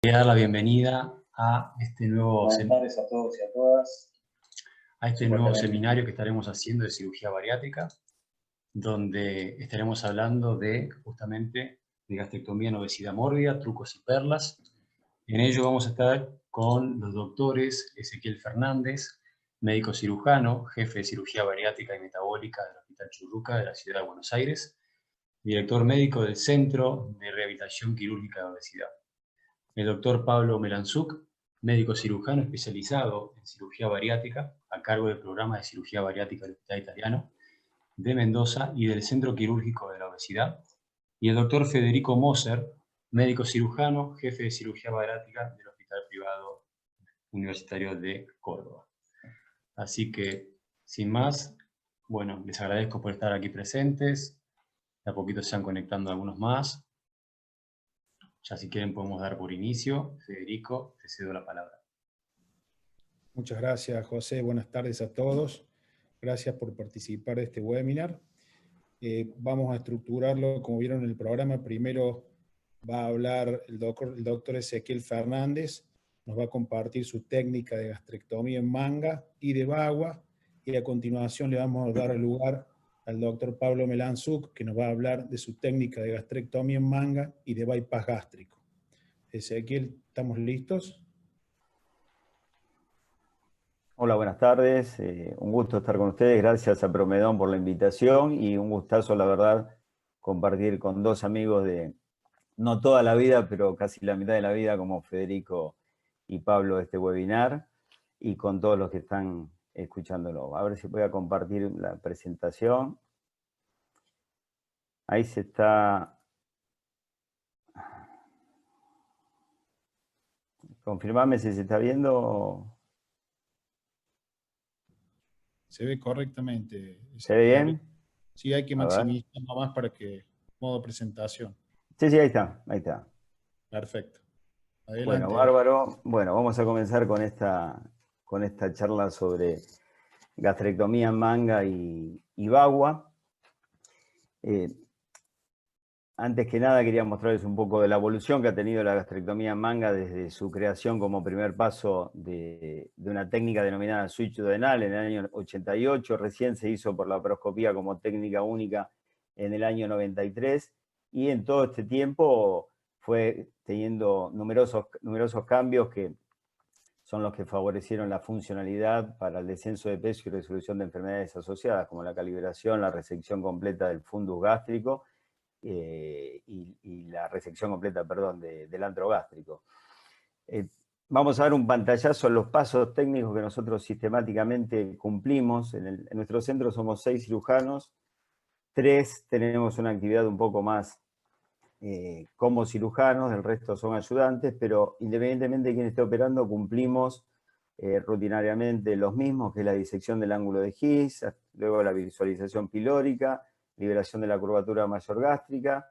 Voy a dar la bienvenida a este nuevo, Buenas tardes a todos y a todas. seminario que estaremos haciendo de cirugía bariátrica, donde estaremos hablando de justamente de gastrectomía en obesidad mórbida, trucos y perlas. En ello vamos a estar con los doctores Ezequiel Fernández, médico cirujano, jefe de cirugía bariátrica y metabólica del Hospital Churruca de la Ciudad de Buenos Aires, director médico del Centro de Rehabilitación Quirúrgica de Obesidad. El doctor Pablo Melanzuk, médico cirujano especializado en cirugía bariátrica, a cargo del programa de cirugía bariátrica del Hospital Italiano de Mendoza y del Centro Quirúrgico de la Obesidad. Y el doctor Federico Moser, médico cirujano, jefe de cirugía bariátrica del Hospital Privado Universitario de Córdoba. Así que, sin más, bueno, les agradezco por estar aquí presentes. De a poquito se van conectando algunos más. Ya si quieren podemos dar por inicio. Federico, te cedo la palabra. Muchas gracias, José. Buenas tardes a todos. Gracias por participar de este webinar. Vamos a estructurarlo como vieron en el programa. Primero va a hablar el doctor Ezequiel Fernández. Nos va a compartir su técnica de gastrectomía en manga y de bagua. Y a continuación le vamos a dar lugar al doctor Pablo Melanzuk, que nos va a hablar de su técnica de gastrectomía en manga y de bypass gástrico. Ezequiel, ¿estamos listos? Hola, buenas tardes. Un gusto estar con ustedes. Gracias a Promedón por la invitación y un gustazo, la verdad, compartir con dos amigos de no toda la vida, pero casi la mitad de la vida, como Federico y Pablo, este webinar, y con todos los que están escuchándolo. A ver si voy a compartir la presentación. Ahí se está... Confirmame si se está viendo. Se ve correctamente. ¿Se ve bien? Sí, hay que maximizar nomás para que modo presentación. Sí, sí, ahí está, ahí está. Perfecto. Adelante. Bueno, bárbaro. Bueno, vamos a comenzar con esta charla sobre gastrectomía en manga y bagua. Antes que nada quería mostrarles un poco de la evolución que ha tenido la gastrectomía en manga desde su creación como primer paso de una técnica denominada switch duodenal en el año 88. Recién se hizo por laparoscopía como técnica única en el año 93. Y en todo este tiempo fue teniendo numerosos cambios que son los que favorecieron la funcionalidad para el descenso de peso y resolución de enfermedades asociadas, como la calibración, la resección completa del fundus gástrico, y la resección completa, perdón, del antro gástrico. Vamos a ver un pantallazo en los pasos técnicos que nosotros sistemáticamente cumplimos. En nuestro centro somos 6 cirujanos, 3 tenemos una actividad un poco más como cirujanos, el resto son ayudantes, pero independientemente de quién esté operando, cumplimos rutinariamente los mismos, que es la disección del ángulo de His, luego la visualización pilórica, liberación de la curvatura mayor gástrica,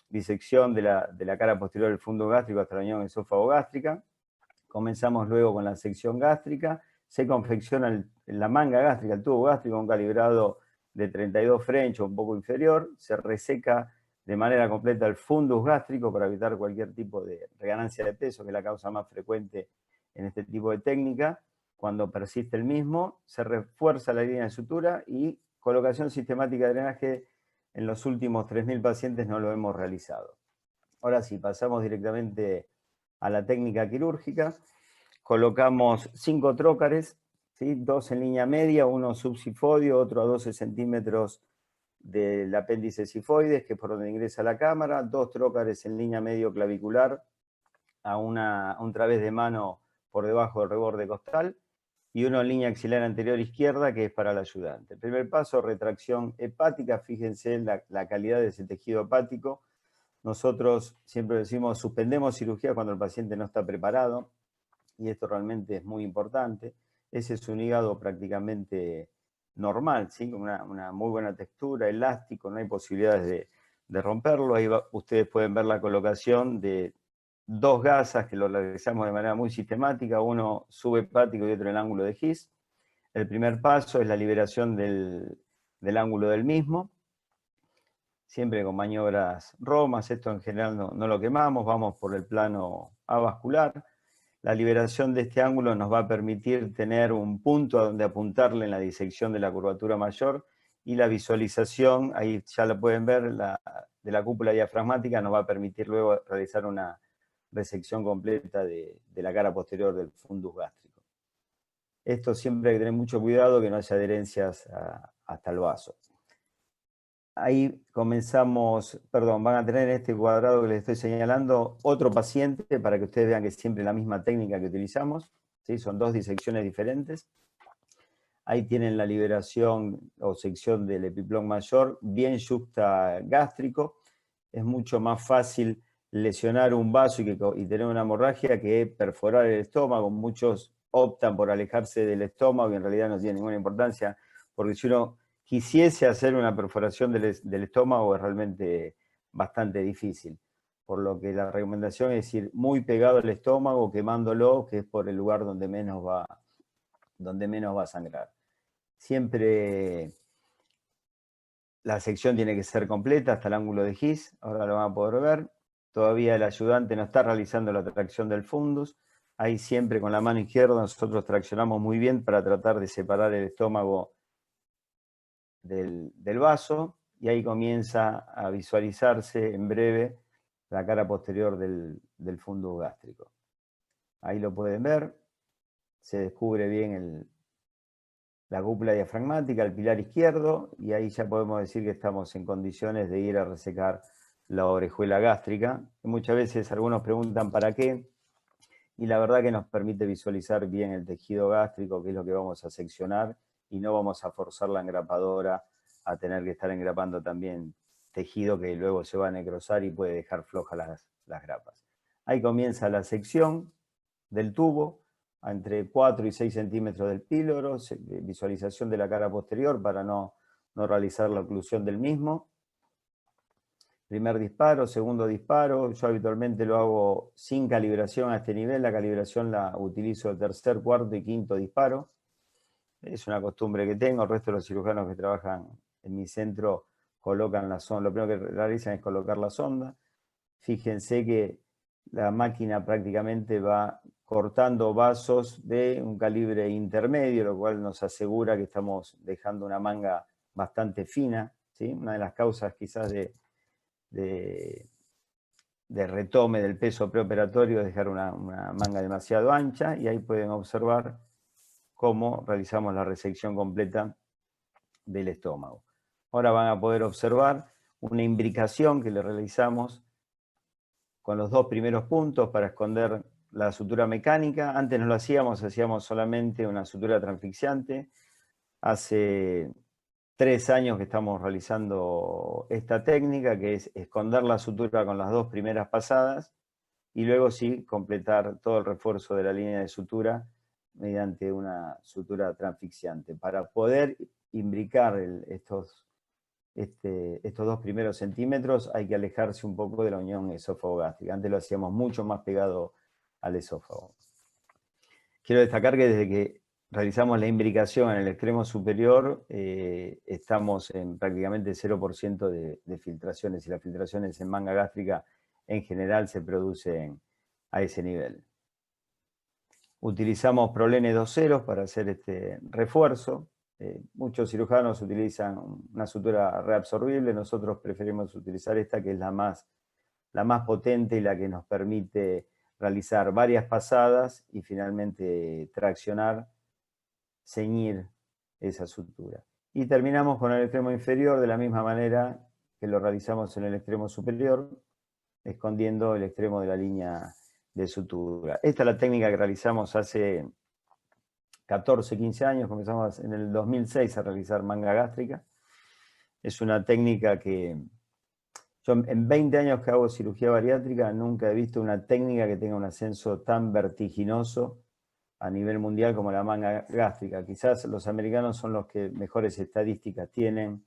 disección de la cara posterior del fondo gástrico hasta la unión esófago-gástrica. Comenzamos luego con la sección gástrica, se confecciona la manga gástrica, el tubo gástrico, un calibrado de 32 French o un poco inferior, se reseca de manera completa el fundus gástrico para evitar cualquier tipo de reganancia de peso, que es la causa más frecuente en este tipo de técnica. Cuando persiste el mismo, se refuerza la línea de sutura y colocación sistemática de drenaje. En los últimos 3.000 pacientes no lo hemos realizado. Ahora sí, pasamos directamente a la técnica quirúrgica. Colocamos 5 trócares, ¿sí? 2 en línea media, uno subsifodio, otro a 12 centímetros del apéndice sifoides, que es por donde ingresa la cámara, 2 trócares en línea medio clavicular a un través de mano por debajo del reborde costal, y uno en línea axilar anterior izquierda, que es para el ayudante. El primer paso, retracción hepática. Fíjense en la calidad de ese tejido hepático. Nosotros siempre decimos, suspendemos cirugía cuando el paciente no está preparado, y esto realmente es muy importante. Ese es un hígado prácticamente normal, ¿sí? Una muy buena textura, elástico, no hay posibilidades de romperlo. Ahí ustedes pueden ver la colocación de 2 gasas que lo realizamos de manera muy sistemática, uno subhepático y otro en el ángulo de His. El primer paso es la liberación del ángulo del mismo. siempre con maniobras romas. Esto en general no lo quemamos, vamos por el plano avascular. La liberación de este ángulo nos va a permitir tener un punto a donde apuntarle en la disección de la curvatura mayor, y la visualización, ahí ya la pueden ver, de la cúpula diafragmática nos va a permitir luego realizar una resección completa de la cara posterior del fundus gástrico. Esto siempre hay que tener mucho cuidado que no haya adherencias hasta el vaso. Ahí comenzamos, perdón, van a tener en este cuadrado que les estoy señalando otro paciente para que ustedes vean que es siempre la misma técnica que utilizamos, ¿sí? Son dos disecciones diferentes. Ahí tienen la liberación o sección del epiplón mayor, bien yuxta gástrico. Es mucho más fácil lesionar un vaso y tener una hemorragia que perforar el estómago. Muchos optan por alejarse del estómago y en realidad no tiene ninguna importancia, porque si uno quisiese hacer una perforación del estómago es realmente bastante difícil. Por lo que la recomendación es ir muy pegado al estómago, quemándolo, que es por el lugar donde menos va a sangrar. Siempre la sección tiene que ser completa hasta el ángulo de His, ahora lo van a poder ver. Todavía el ayudante no está realizando la tracción del fundus. Ahí siempre con la mano izquierda nosotros traccionamos muy bien para tratar de separar el estómago del vaso, y ahí comienza a visualizarse en breve la cara posterior del fundus gástrico. Ahí lo pueden ver, se descubre bien la cúpula diafragmática, el pilar izquierdo, y ahí ya podemos decir que estamos en condiciones de ir a resecar la orejuela gástrica. Muchas veces algunos preguntan ¿para qué? Y la verdad que nos permite visualizar bien el tejido gástrico, que es lo que vamos a seccionar, y no vamos a forzar la engrapadora a tener que estar engrapando también tejido que luego se va a necrosar y puede dejar flojas las grapas. Ahí comienza la sección del tubo, entre 4 y 6 centímetros del píloro, visualización de la cara posterior para no realizar la oclusión del mismo. Primer disparo, segundo disparo, yo habitualmente lo hago sin calibración a este nivel, la calibración la utilizo el tercer, cuarto y quinto disparo. Es una costumbre que tengo, el resto de los cirujanos que trabajan en mi centro colocan la sonda, lo primero que realizan es colocar la sonda. Fíjense que la máquina prácticamente va cortando vasos de un calibre intermedio, lo cual nos asegura que estamos dejando una manga bastante fina, ¿sí? Una de las causas quizás de retome del peso preoperatorio es dejar una manga demasiado ancha, y ahí pueden observar cómo realizamos la resección completa del estómago. Ahora van a poder observar una imbricación que le realizamos con los dos primeros puntos para esconder la sutura mecánica. Antes no lo hacíamos solamente una sutura transfixiante. Hace 3 años que estamos realizando esta técnica, que es esconder la sutura con las dos primeras pasadas, y luego sí completar todo el refuerzo de la línea de sutura mediante una sutura transfixiante. Para poder imbricar estos 2 primeros centímetros hay que alejarse un poco de la unión esófago-gástrica. Antes lo hacíamos mucho más pegado al esófago. Quiero destacar que desde que realizamos la imbricación en el extremo superior, estamos en prácticamente 0% de filtraciones, y las filtraciones en manga gástrica en general se producen a ese nivel. Utilizamos Prolene 2.0 para hacer este refuerzo. Muchos cirujanos utilizan una sutura reabsorbible, nosotros preferimos utilizar esta, que es la más potente y la que nos permite realizar varias pasadas y finalmente traccionar, ceñir esa sutura. Y terminamos con el extremo inferior de la misma manera que lo realizamos en el extremo superior, escondiendo el extremo de la línea de sutura. Esta es la técnica que realizamos hace 14, 15 años, comenzamos en el 2006 a realizar manga gástrica. Es una técnica que yo en 20 años que hago cirugía bariátrica nunca he visto una técnica que tenga un ascenso tan vertiginoso a nivel mundial como la manga gástrica. Quizás los americanos son los que mejores estadísticas tienen,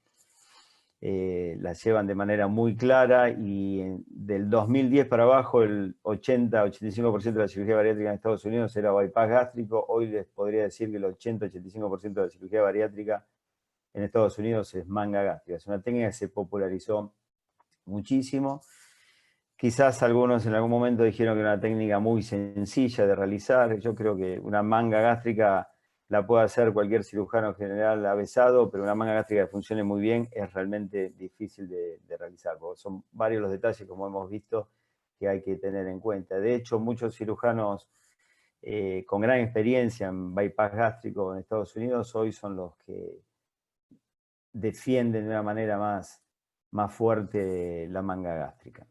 las llevan de manera muy clara, y del 2010 para abajo el 80-85% de la cirugía bariátrica en Estados Unidos era bypass gástrico. Hoy les podría decir que el 80-85% de la cirugía bariátrica en Estados Unidos es manga gástrica. Es una técnica que se popularizó muchísimo. Quizás algunos en algún momento dijeron que era una técnica muy sencilla de realizar. Yo creo que una manga gástrica la puede hacer cualquier cirujano general avesado, pero una manga gástrica que funcione muy bien es realmente difícil de realizar, porque son varios los detalles, como hemos visto, que hay que tener en cuenta. De hecho, muchos cirujanos con gran experiencia en bypass gástrico en Estados Unidos hoy son los que defienden de una manera más fuerte la manga gástrica,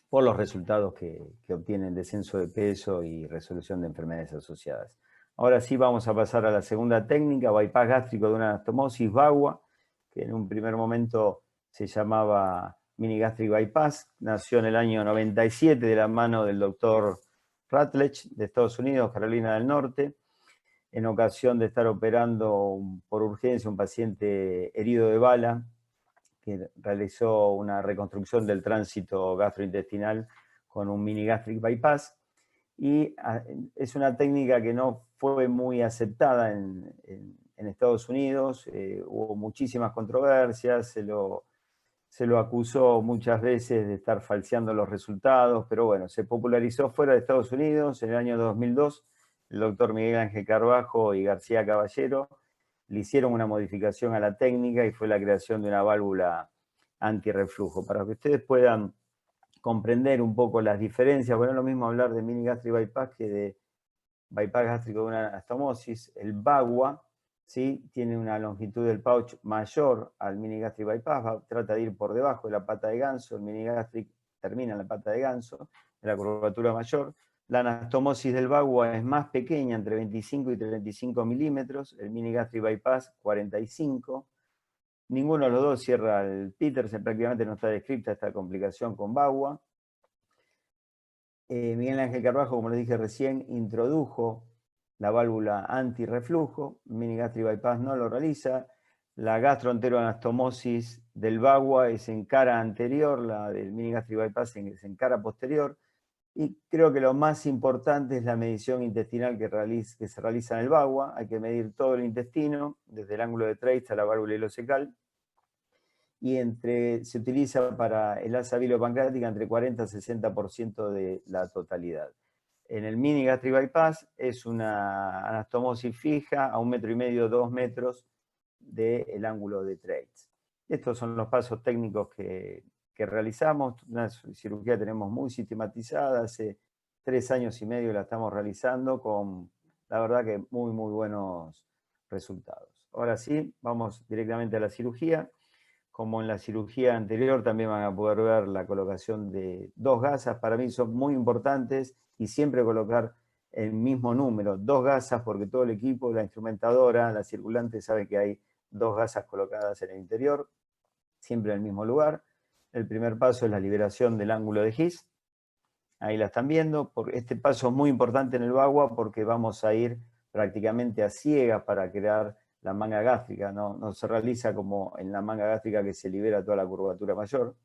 por los resultados que obtienen, descenso de peso y resolución de enfermedades asociadas. Ahora sí vamos a pasar a la segunda técnica, bypass gástrico de una anastomosis, BAGUA, que en un primer momento se llamaba mini gastric bypass. Nació en el año 97 de la mano del doctor Rutledge de Estados Unidos, Carolina del Norte, en ocasión de estar operando por urgencia un paciente herido de bala, que realizó una reconstrucción del tránsito gastrointestinal con un mini gastric bypass. Y es una técnica que no fue muy aceptada en Estados Unidos. Hubo muchísimas controversias, se lo acusó muchas veces de estar falseando los resultados, pero bueno, se popularizó fuera de Estados Unidos. En el año 2002, el doctor Miguel Ángel Carbajo y García Caballero le hicieron una modificación a la técnica y fue la creación de una válvula antirreflujo. Para que ustedes puedan comprender un poco las diferencias, bueno, es lo mismo hablar de mini gastric bypass que de bypass gástrico de una anastomosis. El BAGUA, ¿sí?, tiene una longitud del pouch mayor al mini gastric bypass, trata de ir por debajo de la pata de ganso. El mini gastric termina en la pata de ganso, de la curvatura mayor. La anastomosis del BAGUA es más pequeña, entre 25 y 35 milímetros, el mini gastric bypass 45. Ninguno de los dos cierra el Petersen, prácticamente no está descrita esta complicación con BAGUA. Miguel Ángel Carbajo, como les dije recién, introdujo la válvula antirreflujo. Mini gastric bypass no lo realiza. La gastroenteroanastomosis del BAGUA es en cara anterior, la del mini gastric bypass es en cara posterior. Y creo que lo más importante es la medición intestinal que se realiza en el BAGUA. Hay que medir todo el intestino, desde el ángulo de Treitz a la válvula ileocecal. Y se utiliza para el asa bilipancreática entre 40 y 60% de la totalidad. En el mini gastric bypass es una anastomosis fija a 1,5 metros, 2 metros del ángulo de Treitz. Estos son los pasos técnicos que realizamos. Una cirugía que tenemos muy sistematizada, hace 3 años y medio la estamos realizando con, la verdad, que muy buenos resultados. Ahora sí, vamos directamente a la cirugía. Como en la cirugía anterior, también van a poder ver la colocación de 2 gasas. Para mí son muy importantes, y siempre colocar el mismo número, 2 gasas, porque todo el equipo, la instrumentadora, la circulante, sabe que hay 2 gasas colocadas en el interior, siempre en el mismo lugar. El primer paso es la liberación del ángulo de His. Ahí la están viendo. Este paso es muy importante en el BAGUA porque vamos a ir prácticamente a ciegas para crear la manga gástrica. No se realiza como en la manga gástrica, que se libera toda la curvatura mayor.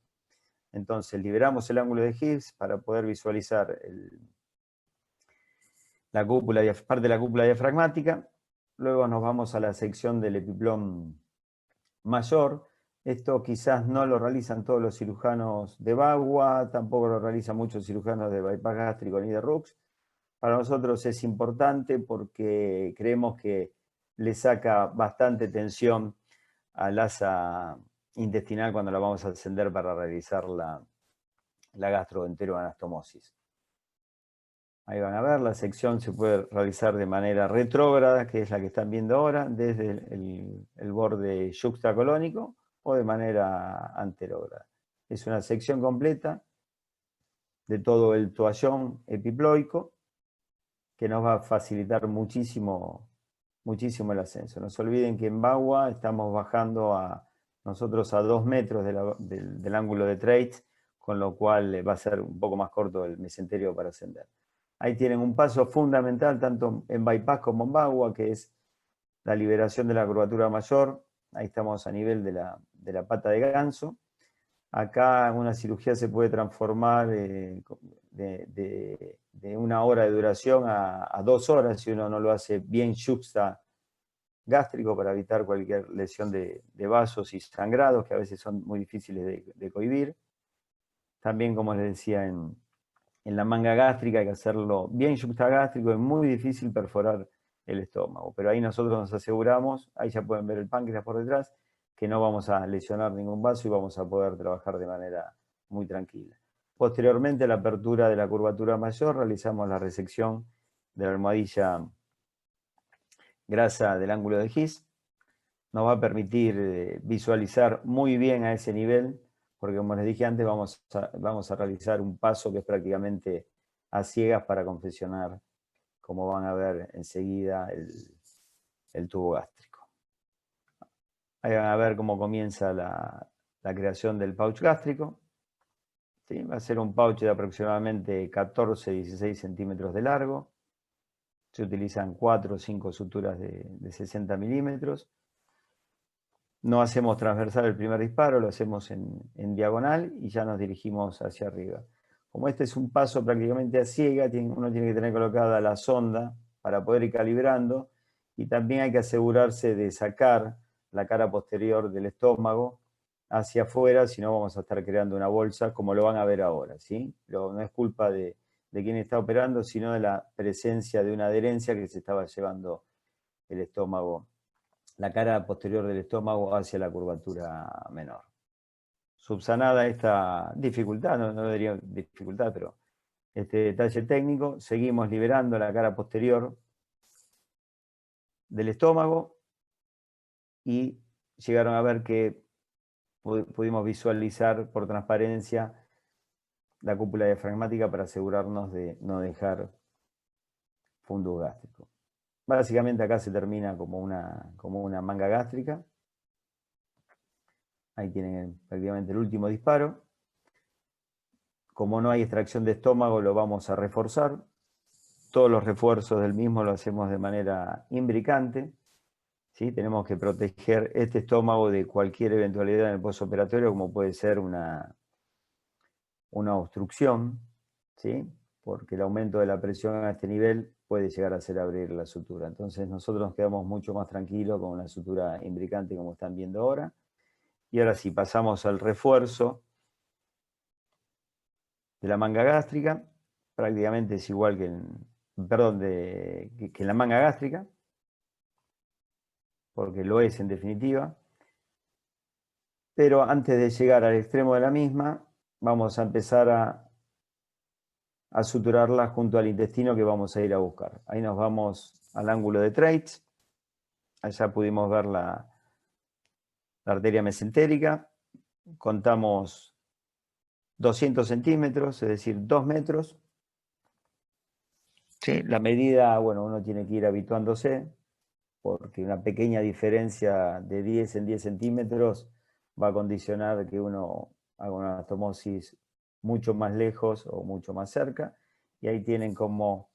Entonces liberamos el ángulo de His para poder visualizar la cúpula, parte de la cúpula diafragmática. Luego nos vamos a la sección del epiplón mayor. Esto quizás no lo realizan todos los cirujanos de BAGUA, tampoco lo realizan muchos cirujanos de bypass gástrico ni de RUX. Para nosotros es importante porque creemos que le saca bastante tensión al asa intestinal cuando la vamos a ascender para realizar la gastroenteroanastomosis. Ahí van a ver, la sección se puede realizar de manera retrógrada, que es la que están viendo ahora, desde el borde yuxtacolónico, o de manera anterógrada. Es una sección completa de todo el toallón epiploico, que nos va a facilitar muchísimo el ascenso. No se olviden que en BAGUA estamos bajando nosotros a 2 metros del ángulo de Treitz, con lo cual va a ser un poco más corto el mesenterio para ascender. Ahí tienen un paso fundamental, tanto en bypass como en BAGUA, que es la liberación de la curvatura mayor. Ahí estamos a nivel de la pata de ganso. Acá una cirugía se puede transformar de 1 hora de duración a 2 horas si uno no lo hace bien yuxta gástrico, para evitar cualquier lesión de vasos y sangrados, que a veces son muy difíciles de cohibir. También, como les decía, en la manga gástrica hay que hacerlo bien yuxtagástrico, es muy difícil perforar el estómago, pero ahí nosotros nos aseguramos, ahí ya pueden ver el páncreas por detrás, que no vamos a lesionar ningún vaso y vamos a poder trabajar de manera muy tranquila. Posteriormente, a la apertura de la curvatura mayor, realizamos la resección de la almohadilla grasa del ángulo de His. Nos va a permitir visualizar muy bien a ese nivel, porque como les dije antes, vamos a realizar un paso que es prácticamente a ciegas para confeccionar, como van a ver enseguida, el tubo gástrico. Ahí van a ver cómo comienza la creación del pouch gástrico. ¿Sí? Va a ser un pouch de aproximadamente 14-16 centímetros de largo. Se utilizan 4 o 5 suturas de 60 milímetros. No hacemos transversal el primer disparo, lo hacemos en diagonal y ya nos dirigimos hacia arriba. Como este es un paso prácticamente a ciega, uno tiene que tener colocada la sonda para poder ir calibrando, y también hay que asegurarse de sacar la cara posterior del estómago hacia afuera, si no vamos a estar creando una bolsa, como lo van a ver ahora, ¿sí? Pero no es culpa de quien está operando, sino de la presencia de una adherencia que se estaba llevando el estómago, la cara posterior del estómago hacia la curvatura menor. Subsanada esta dificultad, no diría dificultad, pero este detalle técnico, seguimos liberando la cara posterior del estómago y llegaron a ver que pudimos visualizar por transparencia la cúpula diafragmática para asegurarnos de no dejar fundus gástrico. Básicamente acá se termina como una manga gástrica. Ahí tienen prácticamente el último disparo. Como no hay extracción de estómago, lo vamos a reforzar. Todos los refuerzos del mismo lo hacemos de manera imbricante. ¿Sí? Tenemos que proteger este estómago de cualquier eventualidad en el postoperatorio, como puede ser una obstrucción, ¿sí? Porque el aumento de la presión a este nivel puede llegar a hacer abrir la sutura. Entonces nosotros nos quedamos mucho más tranquilos con una sutura imbricante, como están viendo ahora. Y ahora sí, pasamos al refuerzo de la manga gástrica. Prácticamente es igual que en la manga gástrica, porque lo es en definitiva. Pero antes de llegar al extremo de la misma, vamos a empezar a suturarla junto al intestino que vamos a ir a buscar. Ahí nos vamos al ángulo de Treitz. Allá pudimos ver la arteria mesentérica. Contamos 200 centímetros, es decir, 2 metros. Sí, la medida, bueno, uno tiene que ir habituándose, porque una pequeña diferencia de 10 en 10 centímetros va a condicionar que uno haga una anastomosis mucho más lejos o mucho más cerca. Y ahí tienen cómo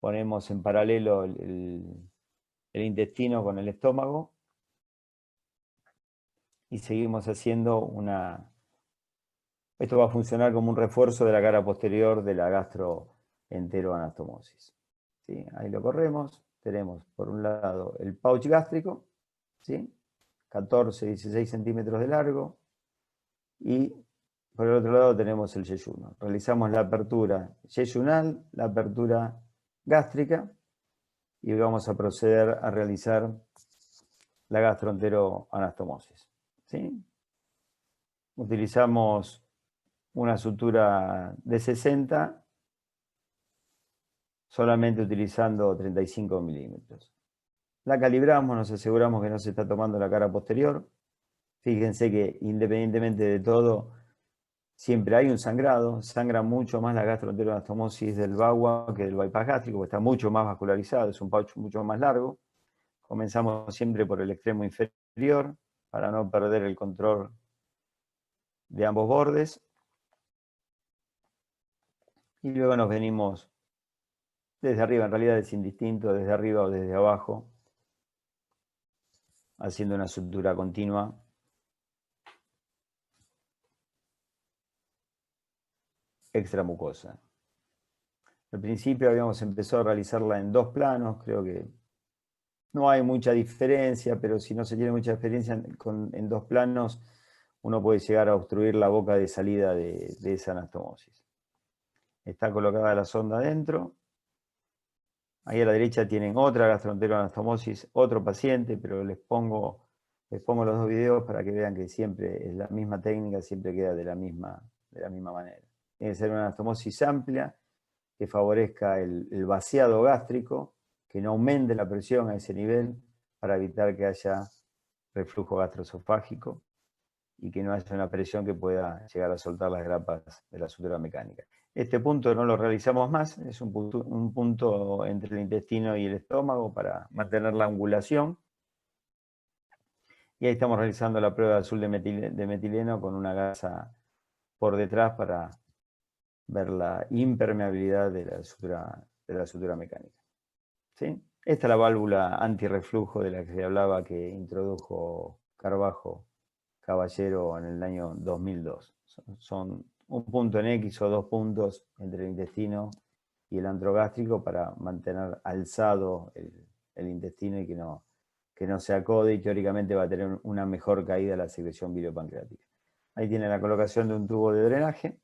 ponemos en paralelo el intestino con el estómago y seguimos haciendo esto va a funcionar como un refuerzo de la cara posterior de la gastroenteroanastomosis. ¿Sí? Ahí lo corremos. Tenemos por un lado el pouch gástrico, ¿sí? 14-16 centímetros de largo, y por el otro lado tenemos el yeyuno. Realizamos la apertura yeyunal, la apertura gástrica, y vamos a proceder a realizar la gastroenteroanastomosis. ¿Sí? Utilizamos una sutura de 60, solamente utilizando 35 milímetros. La calibramos, nos aseguramos que no se está tomando la cara posterior. Fíjense que independientemente de todo, siempre hay un sangrado. Sangra mucho más la gastroenteroanastomosis del VAWA que del bypass gástrico, porque está mucho más vascularizado, es un pouch mucho más largo. Comenzamos siempre por el extremo inferior para no perder el control de ambos bordes. Y luego nos venimos desde arriba, en realidad es indistinto, desde arriba o desde abajo, haciendo una sutura continua. Extramucosa. Al principio habíamos empezado a realizarla en 2 planos, creo que no hay mucha diferencia, pero si no se tiene mucha experiencia en 2 planos, uno puede llegar a obstruir la boca de salida de esa anastomosis. Está colocada la sonda adentro. Ahí a la derecha tienen otra gastroenteroanastomosis, otro paciente, pero les pongo los dos videos para que vean que siempre es la misma técnica, siempre queda de la misma manera. Tiene que ser una anastomosis amplia, que favorezca el vaciado gástrico, que no aumente la presión a ese nivel, para evitar que haya reflujo gastroesofágico y que no haya una presión que pueda llegar a soltar las grapas de la sutura mecánica. Este punto no lo realizamos más, es un punto entre el intestino y el estómago para mantener la angulación. Y ahí estamos realizando la prueba de azul de metileno con una gasa por detrás para ver la impermeabilidad de la sutura mecánica. ¿Sí? Esta es la válvula antirreflujo de la que se hablaba, que introdujo Carbajo Caballero en el año 2002. Son un punto en X o 2 puntos entre el intestino y el antrogástrico para mantener alzado el intestino y que no se acode, y teóricamente va a tener una mejor caída de la secreción biliopancreática. Ahí tiene la colocación de un tubo de drenaje,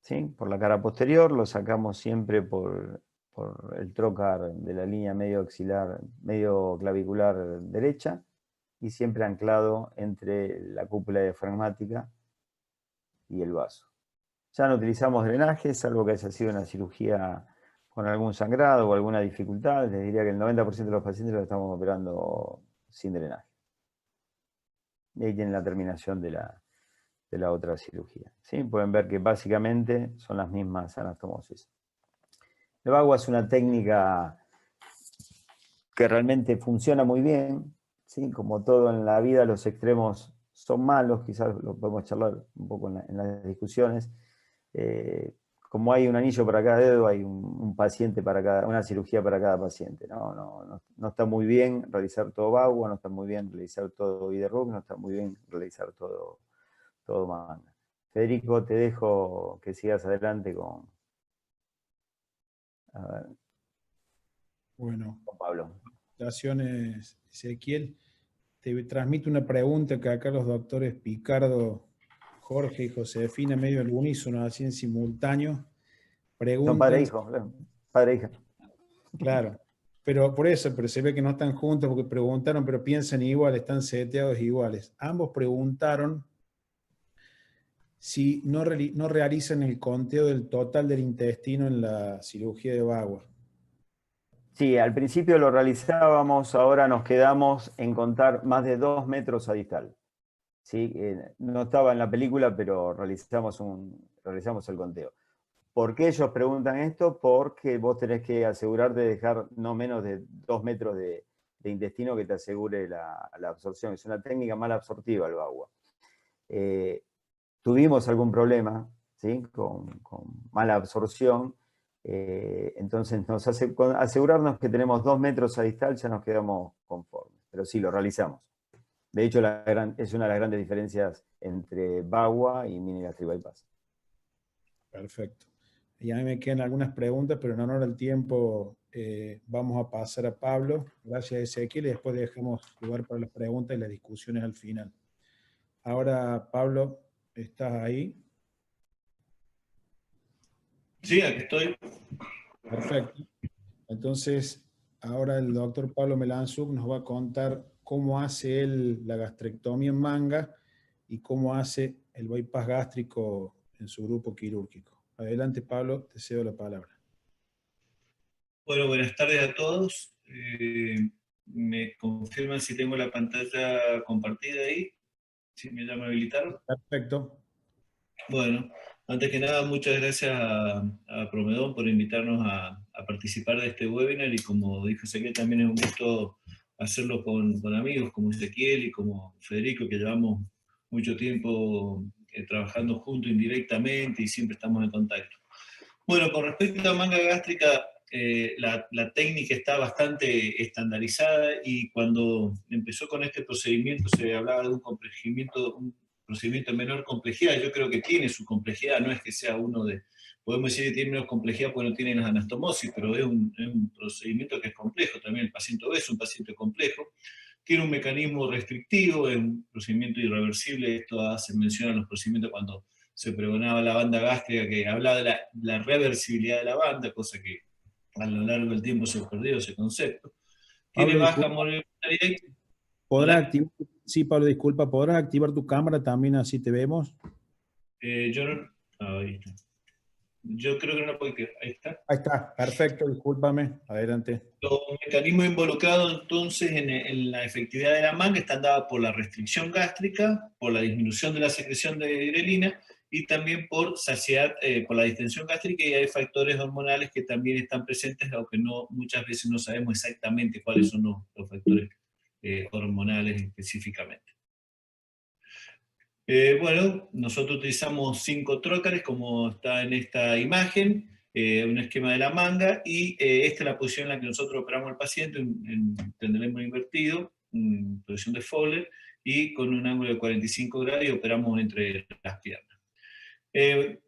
¿sí? Por la cara posterior, lo sacamos siempre por el trocar de la línea medio clavicular derecha, y siempre anclado entre la cúpula diafragmática y el vaso. Ya no utilizamos drenaje, salvo que haya sido una cirugía con algún sangrado o alguna dificultad. Les diría que el 90% de los pacientes lo estamos operando sin drenaje. Y ahí tienen la terminación de la otra cirugía. ¿Sí? Pueden ver que básicamente son las mismas anastomosis. El Bagua es una técnica que realmente funciona muy bien. ¿Sí? Como todo en la vida, los extremos son malos, quizás lo podemos charlar un poco en las discusiones. Como hay un anillo para cada dedo, hay un paciente una cirugía para cada paciente. No está muy bien realizar todo Bagua, no está muy bien realizar todo Biderruc, no está muy bien realizar todo manga. Federico, te dejo que sigas adelante con Pablo. Felicitaciones, Ezequiel. Te transmito una pregunta que acá los doctores Picardo, Jorge y Josefina, medio al unísono, así en simultáneo, preguntan. Son padre e hijo, padre e hija. Claro, pero por eso, pero se ve que no están juntos porque preguntaron, pero piensan igual, están seteados iguales. Ambos preguntaron si no realizan el conteo del total del intestino en la cirugía de Bagua. Sí, al principio lo realizábamos, ahora nos quedamos en contar más de 2 metros a distal. ¿Sí? No estaba en la película, pero realizamos el conteo. ¿Por qué ellos preguntan esto? Porque vos tenés que asegurarte de dejar no menos de 2 metros de intestino que te asegure la absorción. Es una técnica mal absortiva el Bagua. Tuvimos algún problema, ¿sí? con mala absorción. Entonces, con asegurarnos que tenemos 2 metros a distal ya nos quedamos conformes. Pero sí, lo realizamos. De hecho, es una de las grandes diferencias entre Bagua y mini gastric bypass. Perfecto. Y a mí me quedan algunas preguntas, pero en honor al tiempo vamos a pasar a Pablo. Gracias, Ezequiel, y después dejamos lugar para las preguntas y las discusiones al final. Ahora, Pablo, ¿estás ahí? Sí, aquí estoy. Perfecto. Entonces, ahora el doctor Pablo Melanzuk nos va a contar cómo hace él la gastrectomía en manga y cómo hace el bypass gástrico en su grupo quirúrgico. Adelante, Pablo, te cedo la palabra. Bueno, buenas tardes a todos. ¿Me confirman si tengo la pantalla compartida ahí? ¿Si me llaman a habilitar? Perfecto. Bueno, antes que nada, muchas gracias a Promedón por invitarnos a participar de este webinar, y como dijo Ezequiel, también es un gusto hacerlo con amigos como Ezequiel y como Federico, que llevamos mucho tiempo trabajando juntos indirectamente y siempre estamos en contacto. Bueno, con respecto a manga gástrica, la técnica está bastante estandarizada, y cuando empezó con este procedimiento se hablaba de un procedimiento de menor complejidad. Yo creo que tiene su complejidad, no es que sea podemos decir que tiene menos complejidad porque no tiene las anastomosis, pero es un procedimiento que es complejo. También el paciente obeso es un paciente complejo, tiene un mecanismo restrictivo, es un procedimiento irreversible. Esto hace mención a los procedimientos cuando se pregonaba la banda gástrica, que hablaba de la reversibilidad de la banda, cosa que a lo largo del tiempo se perdió ese concepto. Tiene Pablo, baja disculpa, movilidad. ¿podrás activar? Sí, Pablo, disculpa, ¿podrás activar tu cámara también así te vemos? Yo no... ahí está. Yo creo que no puedo quedar. Ahí está. Ahí está, perfecto, discúlpame, adelante. Los mecanismos involucrados entonces en la efectividad de la manga están dados por la restricción gástrica, por la disminución de la secreción de grelina y también por saciedad, por la distensión gástrica, y hay factores hormonales que también están presentes, aunque muchas veces no sabemos exactamente cuáles son los factores hormonales específicamente. Bueno, nosotros utilizamos 5 trócares, como está en esta imagen, un esquema de la manga, y esta es la posición en la que nosotros operamos al paciente, en tendrémoslo invertido, en posición de Fowler, y con un ángulo de 45 grados, y operamos entre las piernas.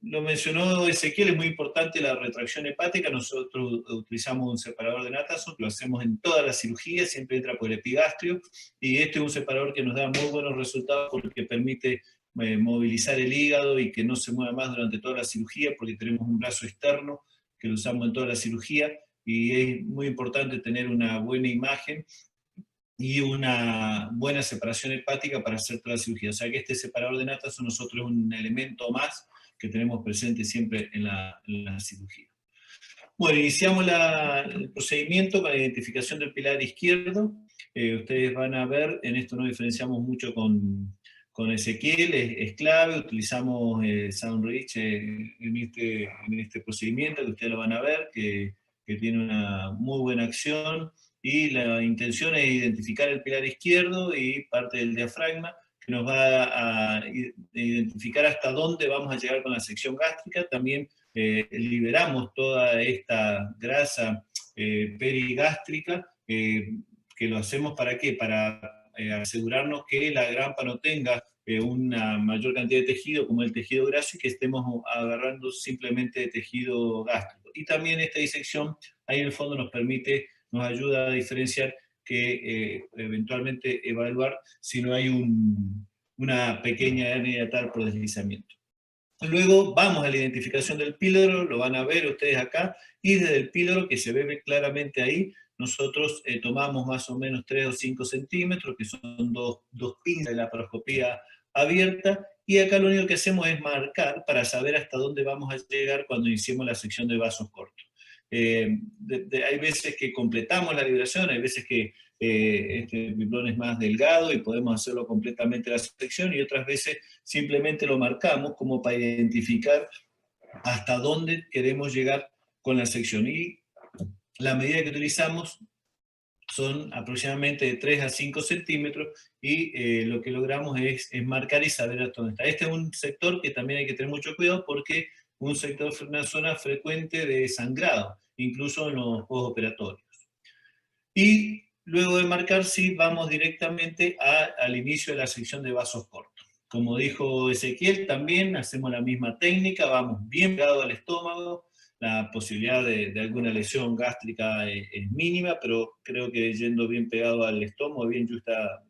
Lo mencionó Ezequiel, es muy importante la retracción hepática. Nosotros utilizamos un separador de Nattason, lo hacemos en todas las cirugías, siempre entra por el epigastrio, y este es un separador que nos da muy buenos resultados porque permite movilizar el hígado y que no se mueva más durante toda la cirugía, porque tenemos un brazo externo que lo usamos en toda la cirugía, y es muy importante tener una buena imagen y una buena separación hepática para hacer toda la cirugía. O sea que este separador de Nattason nosotros es un elemento más que tenemos presente siempre en la cirugía. Bueno, iniciamos el procedimiento con la identificación del pilar izquierdo. Ustedes van a ver, en esto nos diferenciamos mucho con Ezequiel, es clave, utilizamos Soundreach en este procedimiento, que ustedes lo van a ver, que tiene una muy buena acción, y la intención es identificar el pilar izquierdo y parte del diafragma, que nos va a identificar hasta dónde vamos a llegar con la sección gástrica. También liberamos toda esta grasa perigástrica, que lo hacemos ¿para qué? Para asegurarnos que la grampa no tenga una mayor cantidad de tejido, como el tejido graso, y que estemos agarrando simplemente tejido gástrico. Y también esta disección ahí en el fondo nos ayuda a diferenciar que eventualmente evaluar si no hay una pequeña hernia yatal por deslizamiento. Luego vamos a la identificación del píloro, lo van a ver ustedes acá, y desde el píloro, que se ve claramente ahí, nosotros tomamos más o menos 3 o 5 centímetros, que son dos pinzas de la laparoscopía abierta, y acá lo único que hacemos es marcar para saber hasta dónde vamos a llegar cuando iniciemos la sección de vasos cortos. Hay veces que completamos la liberación, hay veces que este epiplón es más delgado y podemos hacerlo completamente la sección, y otras veces simplemente lo marcamos como para identificar hasta dónde queremos llegar con la sección. Y la medida que utilizamos son aproximadamente de 3 a 5 centímetros, y lo que logramos es marcar y saber hasta dónde está. Este es un sector que también hay que tener mucho cuidado, porque una zona frecuente de sangrado, incluso en los postoperatorios. Y luego de marcar, sí, vamos directamente al inicio de la sección de vasos cortos. Como dijo Ezequiel, también hacemos la misma técnica, vamos bien pegado al estómago. La posibilidad de alguna lesión gástrica es mínima, pero creo que yendo bien pegado al estómago, bien justa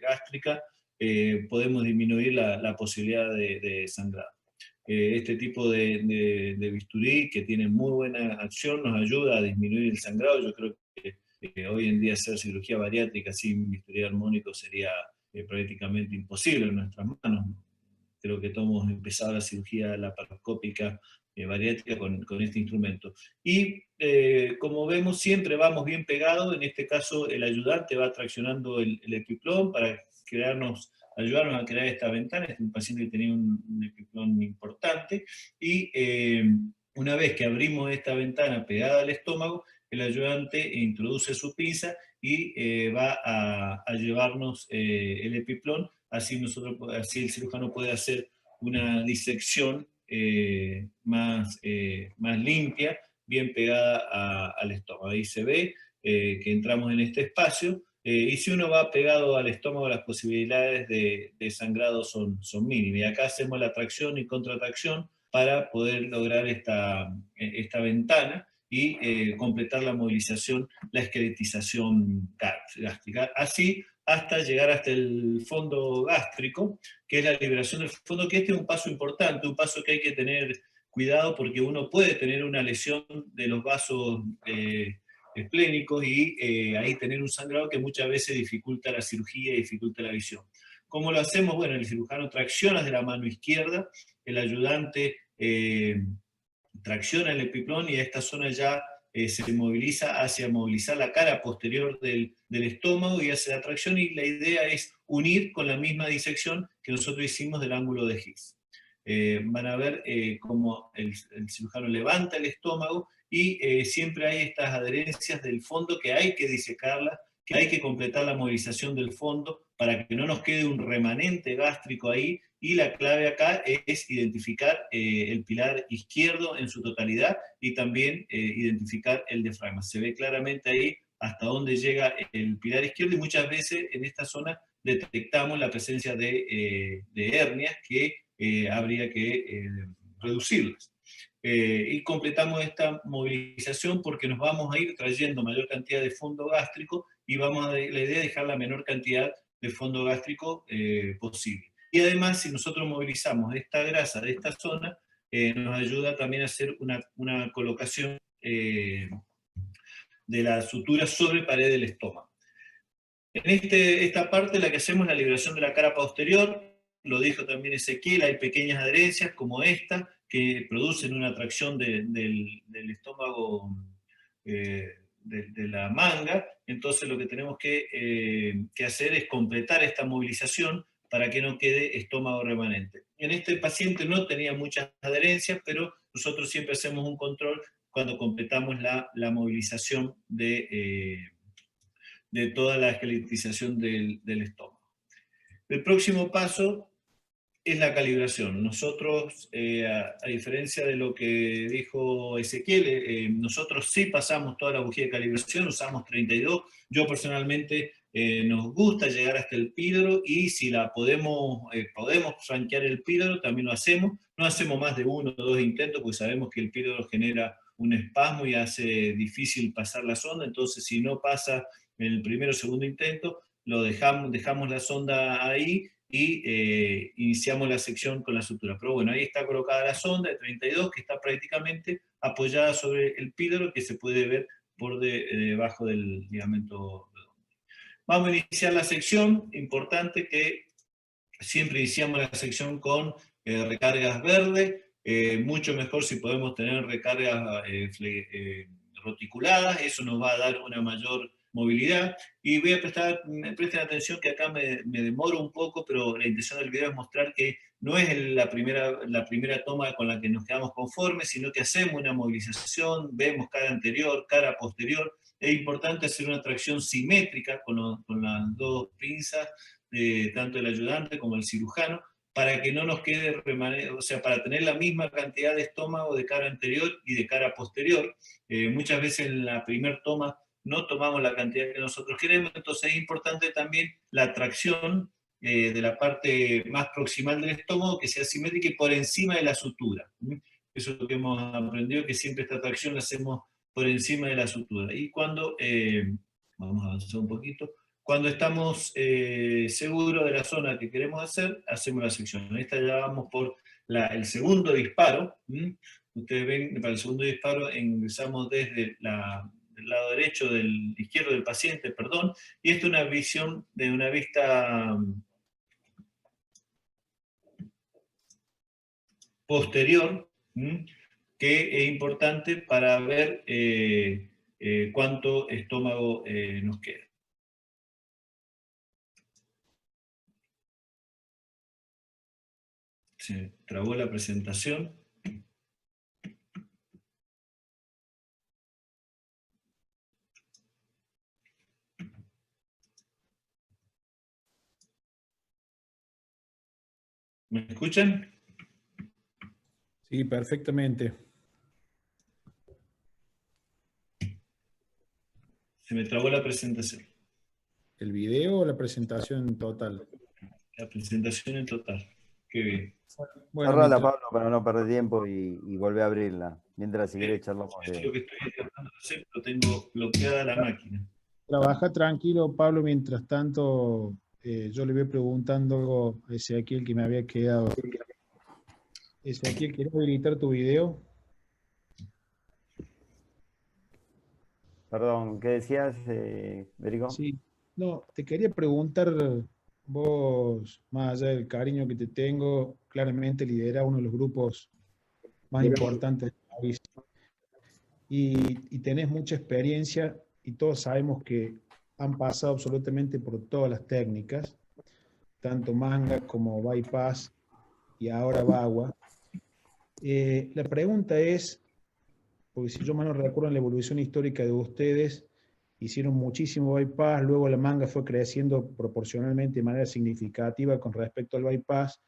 gástrica, podemos disminuir la posibilidad de sangrado. Este tipo de bisturí, que tiene muy buena acción, nos ayuda a disminuir el sangrado. Yo creo que hoy en día hacer cirugía bariátrica sin bisturí armónico sería prácticamente imposible en nuestras manos. Creo que todos hemos empezado la cirugía laparoscópica bariátrica con este instrumento. Y como vemos, siempre vamos bien pegados. En este caso, el ayudante va traccionando el epiplón para ayudarnos a crear esta ventana. Este es un paciente que tenía un epiplón importante, y una vez que abrimos esta ventana pegada al estómago, el ayudante introduce su pinza y va a llevarnos el epiplón. Así el cirujano puede hacer una disección más limpia, bien pegada al estómago. Ahí se ve que entramos en este espacio, y si uno va pegado al estómago, las posibilidades de sangrado son mínimas. Y acá hacemos la tracción y contratracción para poder lograr esta ventana y completar la movilización, la esqueletización gástrica. Así hasta llegar hasta el fondo gástrico, que es la liberación del fondo, que este es un paso importante, un paso que hay que tener cuidado porque uno puede tener una lesión de los vasos esplénicos y ahí tener un sangrado que muchas veces dificulta la cirugía y dificulta la visión. ¿Cómo lo hacemos? Bueno, el cirujano tracciona de la mano izquierda, el ayudante tracciona el epiplón y a esta zona ya se moviliza hacia movilizar la cara posterior del estómago y hace la tracción, y la idea es unir con la misma disección que nosotros hicimos del ángulo de Higgs. Van a ver cómo el cirujano levanta el estómago y siempre hay estas adherencias del fondo que hay que disecarlas, que hay que completar la movilización del fondo para que no nos quede un remanente gástrico ahí, y la clave acá es identificar el pilar izquierdo en su totalidad y también identificar el diafragma. Se ve claramente ahí hasta dónde llega el pilar izquierdo, y muchas veces en esta zona detectamos la presencia de hernias que habría que reducirlas. Y completamos esta movilización porque nos vamos a ir trayendo mayor cantidad de fondo gástrico y la idea es dejar la menor cantidad de fondo gástrico posible. Y además, si nosotros movilizamos esta grasa de esta zona, nos ayuda también a hacer una colocación de la sutura sobre pared del estómago. En esta parte la que hacemos es la liberación de la cara posterior. Lo dijo también Ezequiel, hay pequeñas adherencias como esta que producen una tracción del estómago de la manga. Entonces lo que tenemos que hacer es completar esta movilización para que no quede estómago remanente. En este paciente no tenía muchas adherencias, pero nosotros siempre hacemos un control cuando completamos la movilización de toda la esqueletización del estómago. El próximo paso es la calibración. Nosotros, a diferencia de lo que dijo Ezequiel, nosotros sí pasamos toda la bujía de calibración, usamos 32. Yo personalmente nos gusta llegar hasta el píloro, y si podemos franquear el píloro, también lo hacemos. No hacemos más de 1 o 2 intentos, porque sabemos que el píloro genera un espasmo y hace difícil pasar la sonda. Entonces, si no pasa en el primero o segundo intento, lo dejamos la sonda ahí y iniciamos la sección con la sutura. Pero bueno, ahí está colocada la sonda de 32, que está prácticamente apoyada sobre el píloro, que se puede ver por debajo del ligamento. Vamos a iniciar la sección. Importante que siempre iniciamos la sección con recargas verdes, mucho mejor si podemos tener recargas roticuladas, eso nos va a dar una mayor movilidad. Y voy a presten atención que acá me demoro un poco, pero la intención del video es mostrar que no es la primera toma con la que nos quedamos conformes, sino que hacemos una movilización, vemos cara anterior, cara posterior. Es importante hacer una tracción simétrica con las dos pinzas, tanto el ayudante como el cirujano, para que no nos quede remanente, o sea, para tener la misma cantidad de estómago de cara anterior y de cara posterior. Muchas veces en la primera toma no tomamos la cantidad que nosotros queremos, entonces es importante también la tracción de la parte más proximal del estómago, que sea simétrica y por encima de la sutura. Eso es lo que hemos aprendido, que siempre esta tracción la hacemos por encima de la sutura. Y cuando, vamos a avanzar un poquito, cuando estamos seguros de la zona que queremos hacer, hacemos la sección. En esta ya vamos por el segundo disparo. Ustedes ven, para el segundo disparo ingresamos desde del lado derecho, del izquierdo del paciente, perdón, y esta es una visión de una vista posterior, que es importante para ver cuánto estómago nos queda. Se trabó la presentación. ¿Me escuchan? Sí, perfectamente. Se me trabó la presentación. ¿El video o la presentación en total? La presentación en total. Qué bien. Bueno, Cerrala, Pablo, para no perder tiempo y volver a abrirla. Mientras, si querés, charlamos Es de... lo que estoy tratando de hacer, pero tengo bloqueada la máquina. Trabaja tranquilo, Pablo, mientras tanto yo le voy preguntando algo a Ezequiel que me había quedado. Ezequiel, ¿quieres habilitar tu video? Perdón, ¿qué decías, Federico? Sí. No, te quería preguntar, vos, más allá del cariño que te tengo, claramente liderás uno de los grupos más importantes del país y tenés mucha experiencia y todos sabemos que han pasado absolutamente por todas las técnicas, tanto manga como bypass y ahora bagua. La pregunta es, porque si yo mal no recuerdo en la evolución histórica de ustedes, hicieron muchísimo bypass, luego la manga fue creciendo proporcionalmente de manera significativa con respecto al bypass,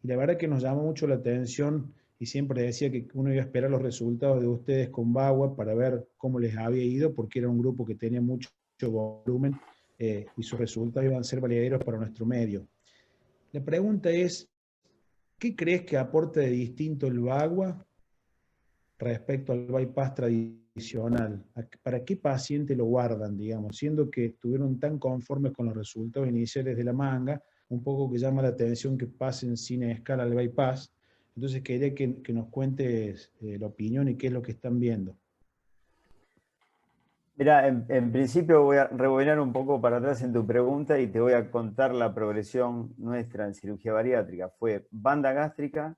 y la verdad que nos llamó mucho la atención y siempre decía que uno iba a esperar los resultados de ustedes con Bagua para ver cómo les había ido, porque era un grupo que tenía mucho volumen y sus resultados iban a ser valederos para nuestro medio. La pregunta es, ¿qué crees que aporta de distinto el Bagua respecto al bypass tradicional? ¿Para qué paciente lo guardan, digamos? Siendo que estuvieron tan conformes con los resultados iniciales de la manga, un poco que llama la atención que pasen sin escala al bypass. Entonces quería que nos cuentes la opinión y qué es lo que están viendo. Mira, en principio voy a rebobinar un poco para atrás en tu pregunta y te voy a contar la progresión nuestra en cirugía bariátrica. Fue banda gástrica,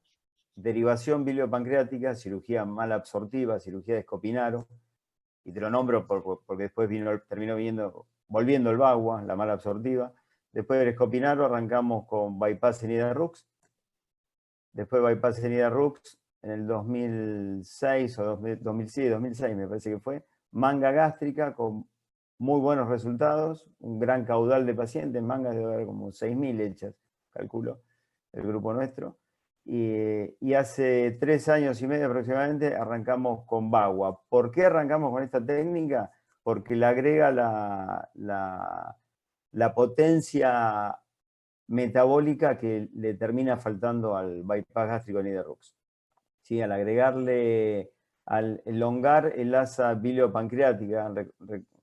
derivación biliopancreática, cirugía malabsortiva, cirugía de Escopinaro, y te lo nombro porque después terminó volviendo el Bagua, la malabsortiva. Después del Escopinaro arrancamos con bypass Enida-Rux. Después bypass Enida-Rux en el 2006 o 2006 me parece que fue. Manga gástrica con muy buenos resultados, un gran caudal de pacientes, mangas debe haber como 6.000 hechas, calculo, el grupo nuestro. Y hace 3 años y medio aproximadamente arrancamos con Bagua. ¿Por qué arrancamos con esta técnica? Porque le agrega la potencia metabólica que le termina faltando al bypass gástrico Enida-Rux. ¿Sí? Al agregarle, al elongar el asa biliopancreática,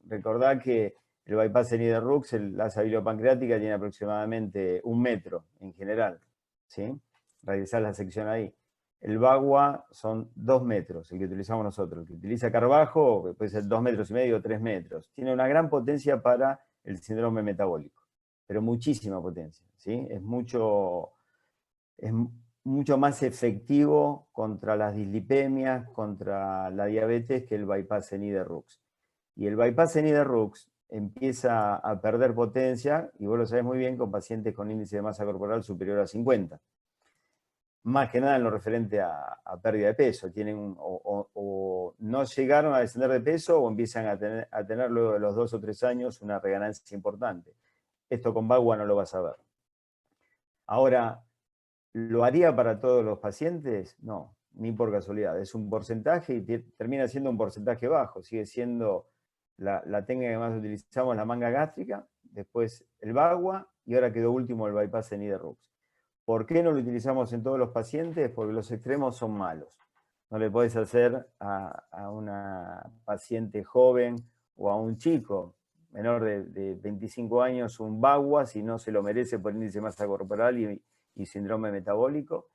recordad que el bypass Enida-Rux, el asa biliopancreática tiene aproximadamente 1 metro en general, ¿sí? Realizar la sección ahí. El Bagua son 2 metros, el que utilizamos nosotros. El que utiliza Carbajo puede ser 2,5 metros o 3 metros. Tiene una gran potencia para el síndrome metabólico, pero muchísima potencia, ¿sí? Es mucho más efectivo contra las dislipemias, contra la diabetes que el bypass Enida-Rux. Y el bypass Enida-Rux empieza a perder potencia, y vos lo sabés muy bien, con pacientes con índice de masa corporal superior a 50. Más que nada en lo referente a pérdida de peso. Tienen o no llegaron a descender de peso o empiezan a tener luego de los 2 o 3 años una reganancia importante. Esto con Bagua no lo vas a ver. Ahora, ¿lo haría para todos los pacientes? No, ni por casualidad. Es un porcentaje y termina siendo un porcentaje bajo. Sigue siendo la técnica que más utilizamos, la manga gástrica, después el Bagua y ahora quedó último el bypass Enida-Rux. ¿Por qué no lo utilizamos en todos los pacientes? Porque los extremos son malos. No le podés hacer a una paciente joven o a un chico menor de 25 años un Bagua si no se lo merece por índice de masa corporal y síndrome metabólico.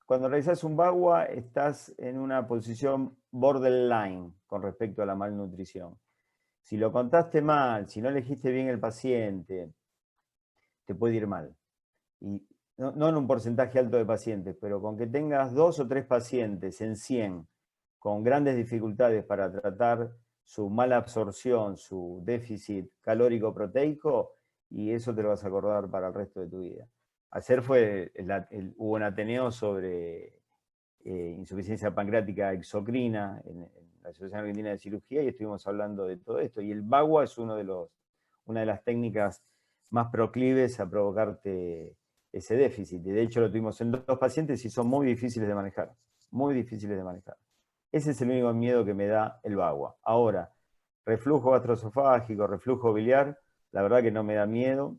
Cuando realizas un Bagua estás en una posición borderline con respecto a la malnutrición. Si lo contaste mal, si no elegiste bien el paciente, te puede ir mal. Y no en un porcentaje alto de pacientes, pero con que tengas 2 o 3 pacientes en 100 con grandes dificultades para tratar su mala absorción, su déficit calórico proteico, y eso te lo vas a acordar para el resto de tu vida. Ayer hubo un Ateneo sobre insuficiencia pancreática exocrina en la Asociación Argentina de Cirugía y estuvimos hablando de todo esto. Y el Bagua es una de las técnicas más proclives a provocarte ese déficit. Y de hecho lo tuvimos en 2 pacientes y son muy difíciles de manejar. Muy difíciles de manejar. Ese es el único miedo que me da el Bagua. Ahora, reflujo gastroesofágico, reflujo biliar, la verdad que no me da miedo.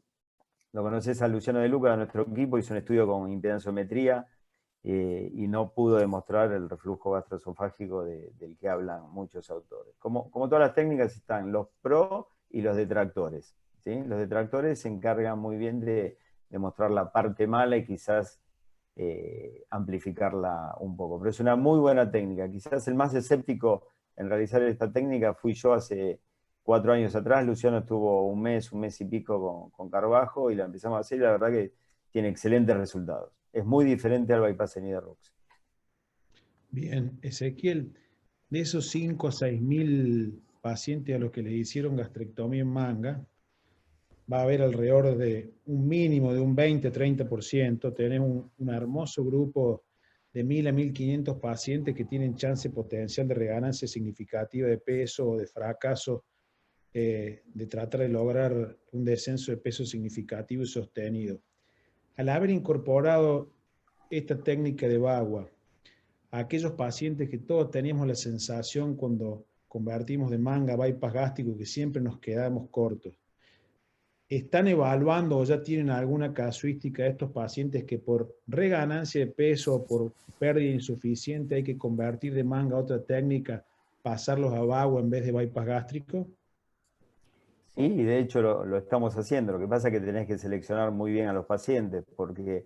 Lo conoces a Luciano De Luca, de nuestro equipo, hizo un estudio con impedanciometría y no pudo demostrar el reflujo gastroesofágico del que hablan muchos autores. Como todas las técnicas están los pro y los detractores, ¿sí? Los detractores se encargan muy bien de mostrar la parte mala y quizás amplificarla un poco. Pero es una muy buena técnica. Quizás el más escéptico en realizar esta técnica fui yo hace 4 años atrás. Luciano estuvo un mes y pico con Carbajo y la empezamos a hacer y la verdad que tiene excelentes resultados. Es muy diferente al bypass en Rux. Bien, Ezequiel, de esos 5 a 6 mil pacientes a los que les hicieron gastrectomía en manga, va a haber alrededor de un mínimo de un 20-30%. Tenemos un hermoso grupo de 1000 a 1500 pacientes que tienen chance potencial de reganancia significativa de peso o de fracaso, de tratar de lograr un descenso de peso significativo y sostenido. Al haber incorporado esta técnica de Bagua a aquellos pacientes que todos teníamos la sensación cuando convertimos de manga a bypass gástrico que siempre nos quedamos cortos, ¿están evaluando o ya tienen alguna casuística de estos pacientes que por reganancia de peso o por pérdida insuficiente hay que convertir de manga a otra técnica, pasarlos a Bagua en vez de bypass gástrico? Sí, y de hecho lo estamos haciendo. Lo que pasa es que tenés que seleccionar muy bien a los pacientes, porque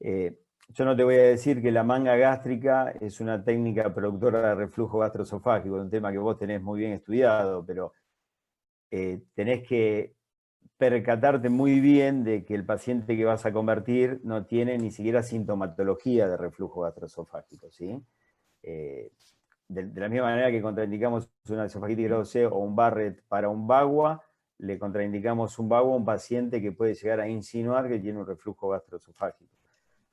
yo no te voy a decir que la manga gástrica es una técnica productora de reflujo gastroesofágico, es un tema que vos tenés muy bien estudiado, pero tenés que percatarte muy bien de que el paciente que vas a convertir no tiene ni siquiera sintomatología de reflujo gastroesofágico, ¿sí? De la misma manera que contraindicamos una esofagitis grado C o un Barrett para un Bagua, le contraindicamos un Bagua a un paciente que puede llegar a insinuar que tiene un reflujo gastroesofágico.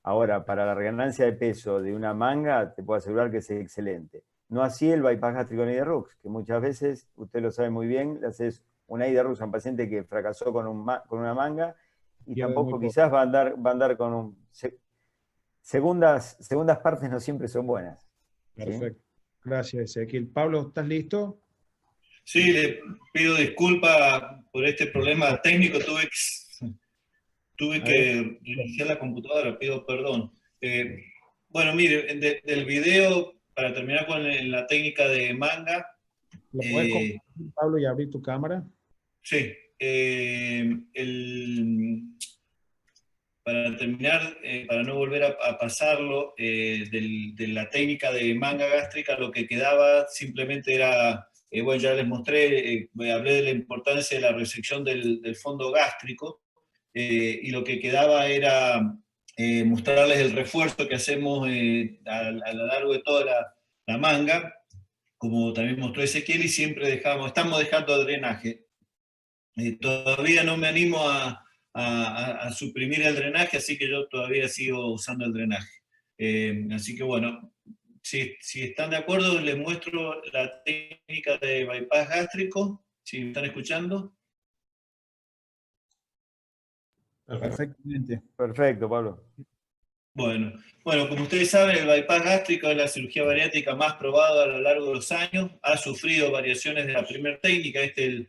Ahora, para la reganancia de peso de una manga, te puedo asegurar que es excelente. No así el bypass gástrico en Rux, que muchas veces, usted lo sabe muy bien, le haces una Rux a un paciente que fracasó con una manga y tampoco quizás va a andar con un... Segundas partes no siempre son buenas. Perfecto. ¿Sí? Gracias, Ezequiel. Pablo, ¿estás listo? Sí, le pido disculpas por este problema técnico. Tuve que reiniciar la computadora, pido perdón. Bueno, mire, del video, para terminar con la técnica de manga. ¿Lo puedes compartir, Pablo, y abrir tu cámara? Sí. Para terminar, para no volver a pasarlo, de la técnica de manga gástrica, lo que quedaba simplemente era, bueno, ya les mostré, hablé de la importancia de la resección del fondo gástrico, y lo que quedaba era mostrarles el refuerzo que hacemos a lo largo de toda la manga, como también mostró Ezequiel, y siempre estamos dejando drenaje. Todavía no me animo a suprimir el drenaje, así que yo todavía sigo usando el drenaje. Así que bueno, si están de acuerdo, les muestro la técnica de bypass gástrico, si me están escuchando. Perfectamente. Perfecto, Pablo. Bueno, como ustedes saben, el bypass gástrico es la cirugía bariátrica más probada a lo largo de los años. Ha sufrido variaciones de la primera técnica. Esta es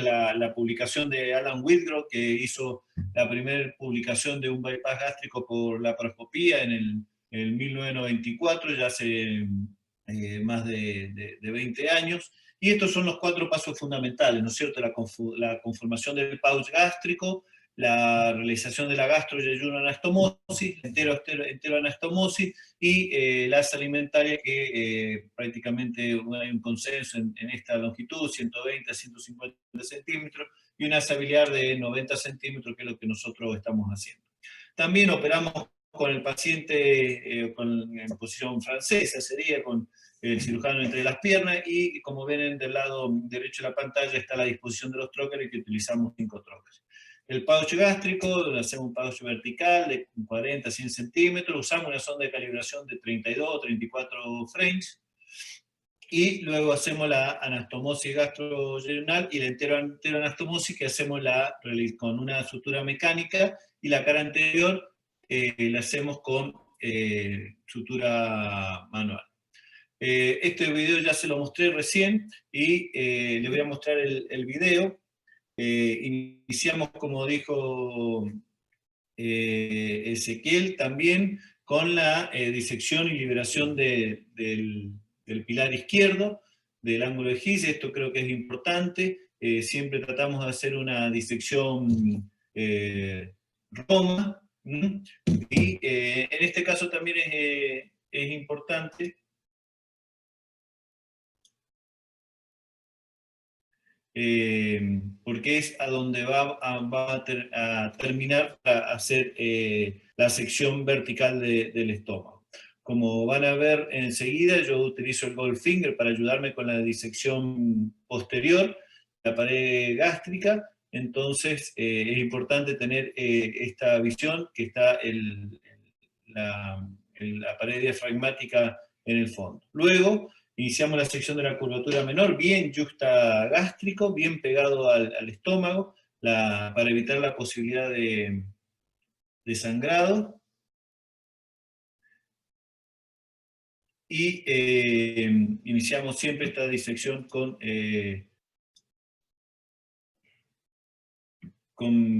la publicación de Alan Whitgrove, que hizo la primera publicación de un bypass gástrico por laparoscopía en el 1994, ya hace más de 20 años. Y estos son los 4 pasos fundamentales, ¿no es cierto? La conformación del pouch gástrico, la realización de la gastroyeyunoanastomosis, enteroanastomosis y la asa alimentaria, que prácticamente hay un consenso en esta longitud, 120 a 150 centímetros, y una asa biliar de 90 centímetros, que es lo que nosotros estamos haciendo. También operamos con el paciente en posición francesa, sería con el cirujano entre las piernas, y como ven del lado derecho de la pantalla está la disposición de los trocars, que utilizamos 5 trocars. El pouch gástrico, hacemos un pouch vertical de 40 a 100 centímetros, usamos una sonda de calibración de 32 o 34 frames, y luego hacemos la anastomosis gastroyeyunal y la enteroanastomosis, que hacemos con una sutura mecánica, y la cara anterior la hacemos con sutura manual. Este video ya se lo mostré recién, y le voy a mostrar el video. Iniciamos, como dijo Ezequiel también con la disección y liberación del pilar izquierdo, del ángulo de Gise. Esto creo que es importante. Siempre tratamos de hacer una disección Roma, ¿m? Y en este caso también es importante porque es a donde va a terminar a hacer la sección vertical del estómago. Como van a ver enseguida, yo utilizo el Goldfinger para ayudarme con la disección posterior, la pared gástrica. Entonces es importante tener esta visión, que está la pared diafragmática en el fondo. Luego iniciamos la sección de la curvatura menor, bien yuxtagástrico, bien pegado al estómago, para evitar la posibilidad de sangrado. Y iniciamos siempre esta disección con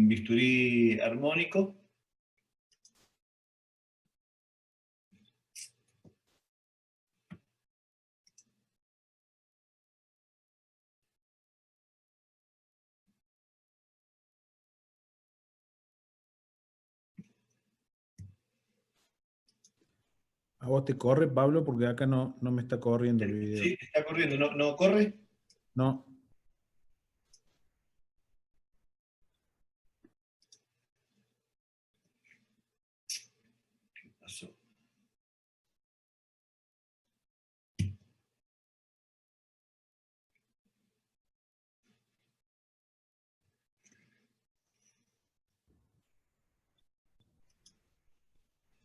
bisturí armónico. ¿A vos te corre, Pablo? Porque acá no me está corriendo el video. Sí, está corriendo. ¿No corre? No. ¿Qué pasó?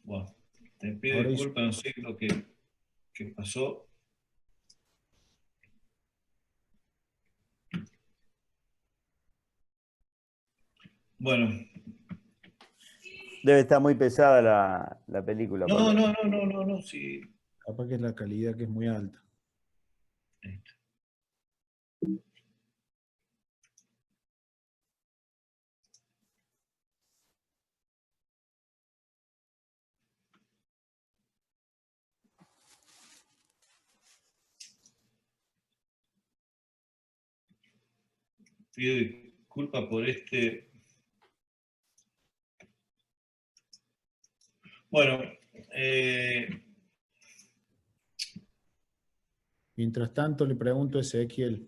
Bueno, te pido Ahora disculpas, no sé lo que pasó. Bueno. Debe estar muy pesada la película. No, sí. Capaz que es la calidad que es muy alta. Listo. Pido disculpas por este. Bueno, Mientras tanto, le pregunto a Ezequiel.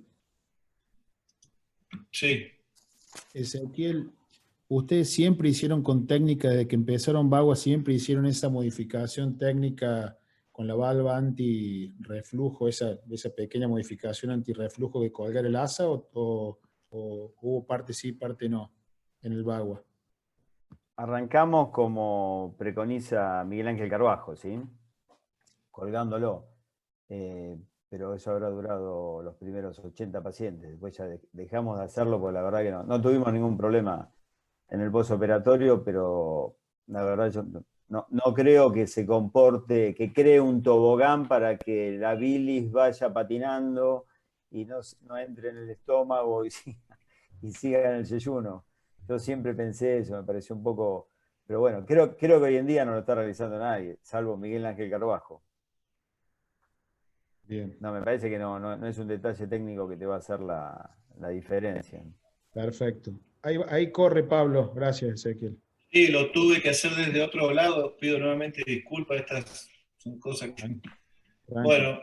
Sí. Ezequiel, ¿ustedes siempre hicieron con técnica, desde que empezaron Bagua, siempre hicieron esa modificación técnica con la valva antirreflujo, esa pequeña modificación antirreflujo de colgar el asa, o hubo parte sí, parte no en el Bagua? Arrancamos como preconiza Miguel Ángel Carbajo, ¿sí? Colgándolo. Pero eso habrá durado los primeros 80 pacientes. Después ya dejamos de hacerlo porque la verdad que no tuvimos ningún problema en el postoperatorio, pero la verdad yo no creo que se comporte, que cree un tobogán para que la bilis vaya patinando y no entre en el estómago y siga en el yeyuno. Yo siempre pensé eso, me pareció un poco... Pero bueno, creo que hoy en día no lo está realizando nadie, salvo Miguel Ángel Carbajo. Bien. No, me parece que no es un detalle técnico que te va a hacer la diferencia. Perfecto. Ahí corre Pablo. Gracias, Ezequiel. Sí, lo tuve que hacer desde otro lado. Pido nuevamente disculpas. Estas son cosas que... Bueno,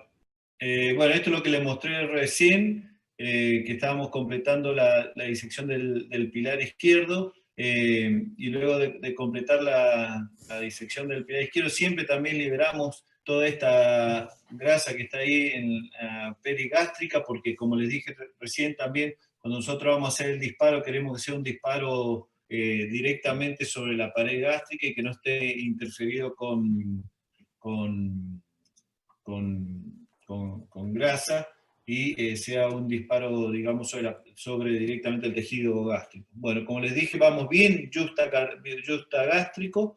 esto es lo que les mostré recién, que estábamos completando la disección del pilar izquierdo. Y luego de completar la disección del pilar izquierdo, siempre también liberamos toda esta grasa que está ahí en la perigástrica, porque como les dije recién también, cuando nosotros vamos a hacer el disparo, queremos que sea un disparo directamente sobre la pared gástrica y que no esté interferido con grasa y sea un disparo, digamos, sobre directamente el tejido gástrico. Bueno, como les dije, vamos bien yuxtagástrico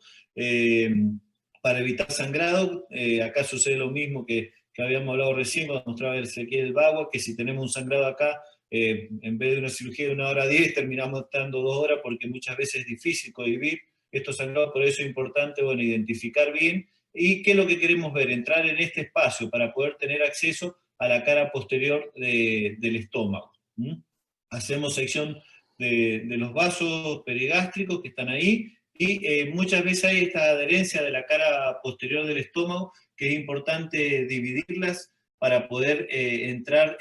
para evitar sangrado. Acá sucede lo mismo que habíamos hablado recién cuando mostraba Ezequiel Bagua, que si tenemos un sangrado acá, en vez de una cirugía de 1 hora 10, terminamos estando 2 horas porque muchas veces es difícil cohibir estos sangrados, por eso es importante, bueno, identificar bien, y qué es lo que queremos ver, entrar en este espacio para poder tener acceso a la cara posterior del estómago. Hacemos sección de los vasos perigástricos que están ahí, y muchas veces hay esta adherencia de la cara posterior del estómago, que es importante dividirlas para poder entrar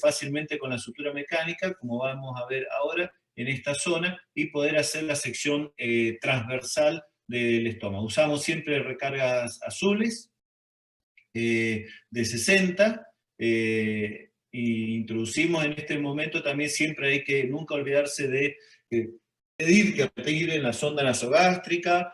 fácilmente con la sutura mecánica, como vamos a ver ahora, en esta zona, y poder hacer la sección transversal del estómago. Usamos siempre recargas azules de 60, y introducimos en este momento también, siempre hay que nunca olvidarse de pedir que retiren la sonda nasogástrica,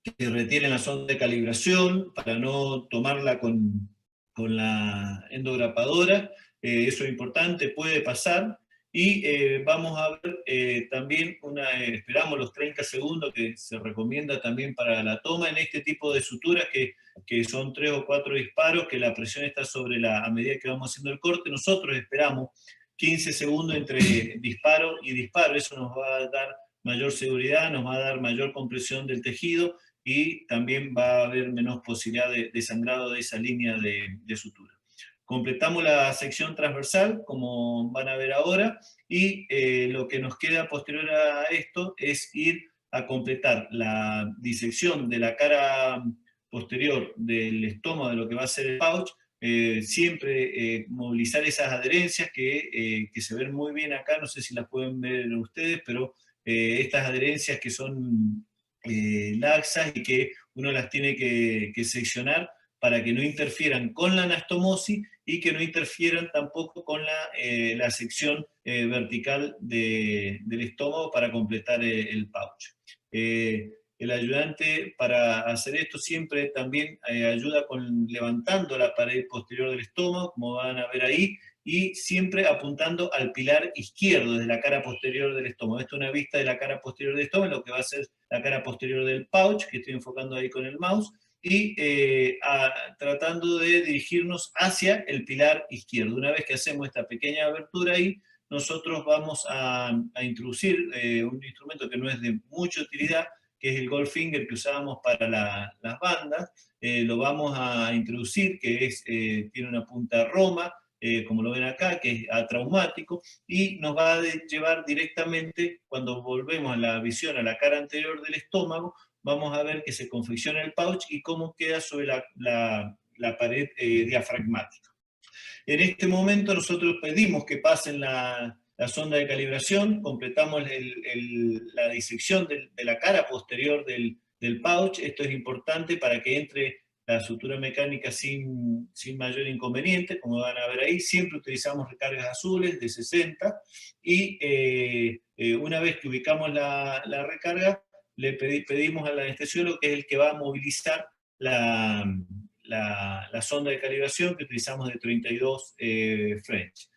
que retiren la sonda de calibración para no tomarla con la endograpadora. Eso es importante, puede pasar. Y vamos a ver también, esperamos los 30 segundos que se recomienda también para la toma en este tipo de suturas, que son 3 o 4 disparos, que la presión está sobre a medida que vamos haciendo el corte. Nosotros esperamos 15 segundos entre disparo y disparo. Eso nos va a dar mayor seguridad, nos va a dar mayor compresión del tejido, y también va a haber menos posibilidad de sangrado de esa línea de sutura. Completamos la sección transversal, como van a ver ahora, y lo que nos queda posterior a esto es ir a completar la disección de la cara posterior del estómago, de lo que va a ser el pouch. Siempre movilizar esas adherencias que se ven muy bien acá, no sé si las pueden ver ustedes, pero estas adherencias que son laxas y que uno las tiene que seccionar para que no interfieran con la anastomosis y que no interfieran tampoco con la sección vertical del estómago para completar el pouch. El ayudante para hacer esto siempre también ayuda levantando la pared posterior del estómago, como van a ver ahí, y siempre apuntando al pilar izquierdo de la cara posterior del estómago. Esto es una vista de la cara posterior del estómago, lo que va a ser la cara posterior del pouch, que estoy enfocando ahí con el mouse, y tratando de dirigirnos hacia el pilar izquierdo. Una vez que hacemos esta pequeña abertura ahí, nosotros vamos a introducir un instrumento que no es de mucha utilidad, que es el Goldfinger que usábamos para las bandas. Lo vamos a introducir, que tiene una punta roma, como lo ven acá, que es atraumático, y nos va a llevar directamente, cuando volvemos a la visión a la cara anterior del estómago, vamos a ver que se confecciona el pouch y cómo queda sobre la pared diafragmática. En este momento nosotros pedimos que pasen la sonda de calibración, completamos la disección de la cara posterior del pouch. Esto es importante para que entre la sutura mecánica sin mayor inconveniente, como van a ver ahí. Siempre utilizamos recargas azules de 60, y una vez que ubicamos la recarga, le pedimos al anestesiólogo, que es el que va a movilizar la sonda de calibración que utilizamos de 32 French.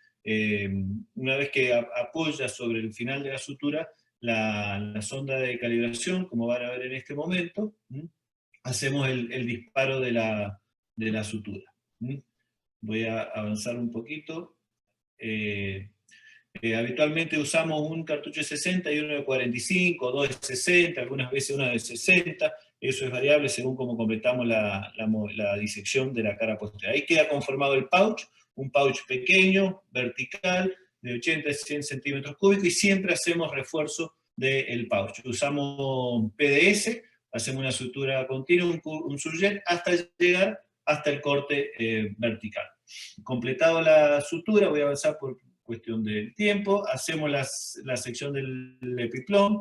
Una vez que apoya sobre el final de la sutura la sonda de calibración, como van a ver en este momento, hacemos el disparo de la sutura. Voy a avanzar un poquito. Habitualmente usamos un cartucho de 60 y uno de 45, dos de 60, algunas veces uno de 60, eso es variable según cómo completamos la disección de la cara posterior. Ahí queda conformado el pouch, un pouch pequeño, vertical, de 80 a 100 centímetros cúbicos, y siempre hacemos refuerzo del pouch. Usamos PDS, hacemos una sutura continua, un surjet, hasta llegar hasta el corte vertical. Completado la sutura, voy a avanzar por cuestión del tiempo, hacemos la sección del epiplom,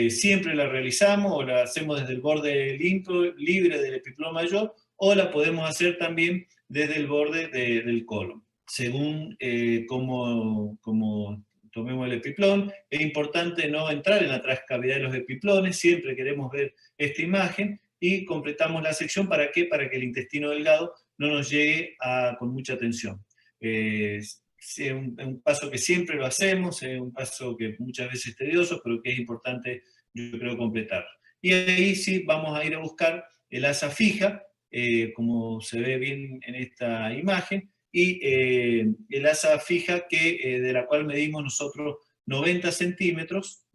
siempre la realizamos o la hacemos desde el borde libre del epiplom mayor, o la podemos hacer también desde el borde del colon. Según cómo tomemos el epiplom, es importante no entrar en la transcavidad de los epiplones, siempre queremos ver esta imagen, y completamos la sección. ¿Para qué? Para que el intestino delgado no nos llegue con mucha tensión. Es un paso que siempre lo hacemos, es un paso que muchas veces es tedioso, pero que es importante, yo creo, completar. Y ahí sí vamos a ir a buscar el asa fija, como se ve bien en esta imagen, y el asa fija de la cual medimos nosotros 90 centímetros,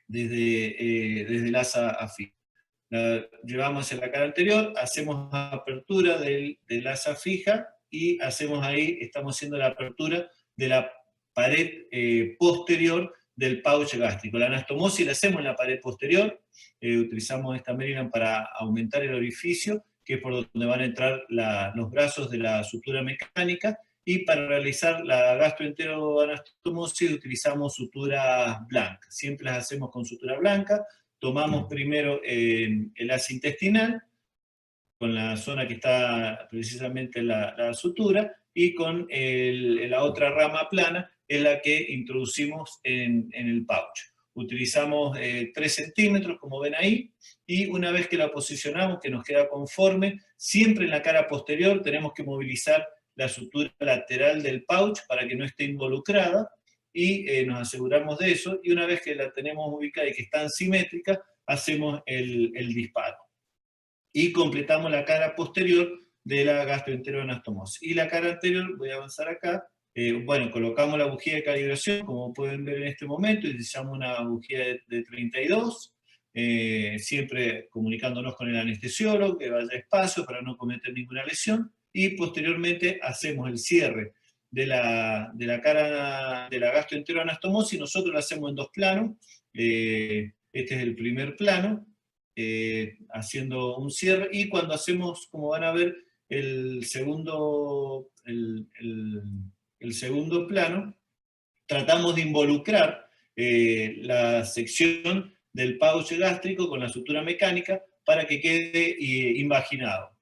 desde el asa a fija. La llevamos hacia la cara anterior, hacemos apertura del asa fija y hacemos ahí, estamos haciendo la apertura de la pared posterior del pouch gástrico. La anastomosis la hacemos en la pared posterior, utilizamos esta Maryland para aumentar el orificio, que es por donde van a entrar los brazos de la sutura mecánica, y para realizar la gastroenteroanastomosis utilizamos suturas blancas. Siempre las hacemos con sutura blanca. Tomamos primero el asa intestinal, con la zona que está precisamente la sutura, y con la otra rama plana es la que introducimos en el pouch. Utilizamos 3 centímetros, como ven ahí, y una vez que la posicionamos, que nos queda conforme, siempre en la cara posterior tenemos que movilizar la sutura lateral del pouch para que no esté involucrada, y nos aseguramos de eso, y una vez que la tenemos ubicada y que están simétricas, hacemos el disparo. Y completamos la cara posterior de la gastroenteroanastomosis. Y la cara anterior, voy a avanzar acá, bueno, colocamos la bujía de calibración, como pueden ver en este momento, utilizamos una bujía de 32, siempre comunicándonos con el anestesiólogo, que vaya despacio para no cometer ninguna lesión, y posteriormente hacemos el cierre de la cara de la gastroenteroanastomosis. Nosotros lo hacemos en 2 planos, este es el primer plano, haciendo un cierre, y cuando hacemos, como van a ver, el segundo plano, tratamos de involucrar la sección del pouch gástrico con la sutura mecánica para que quede invaginado.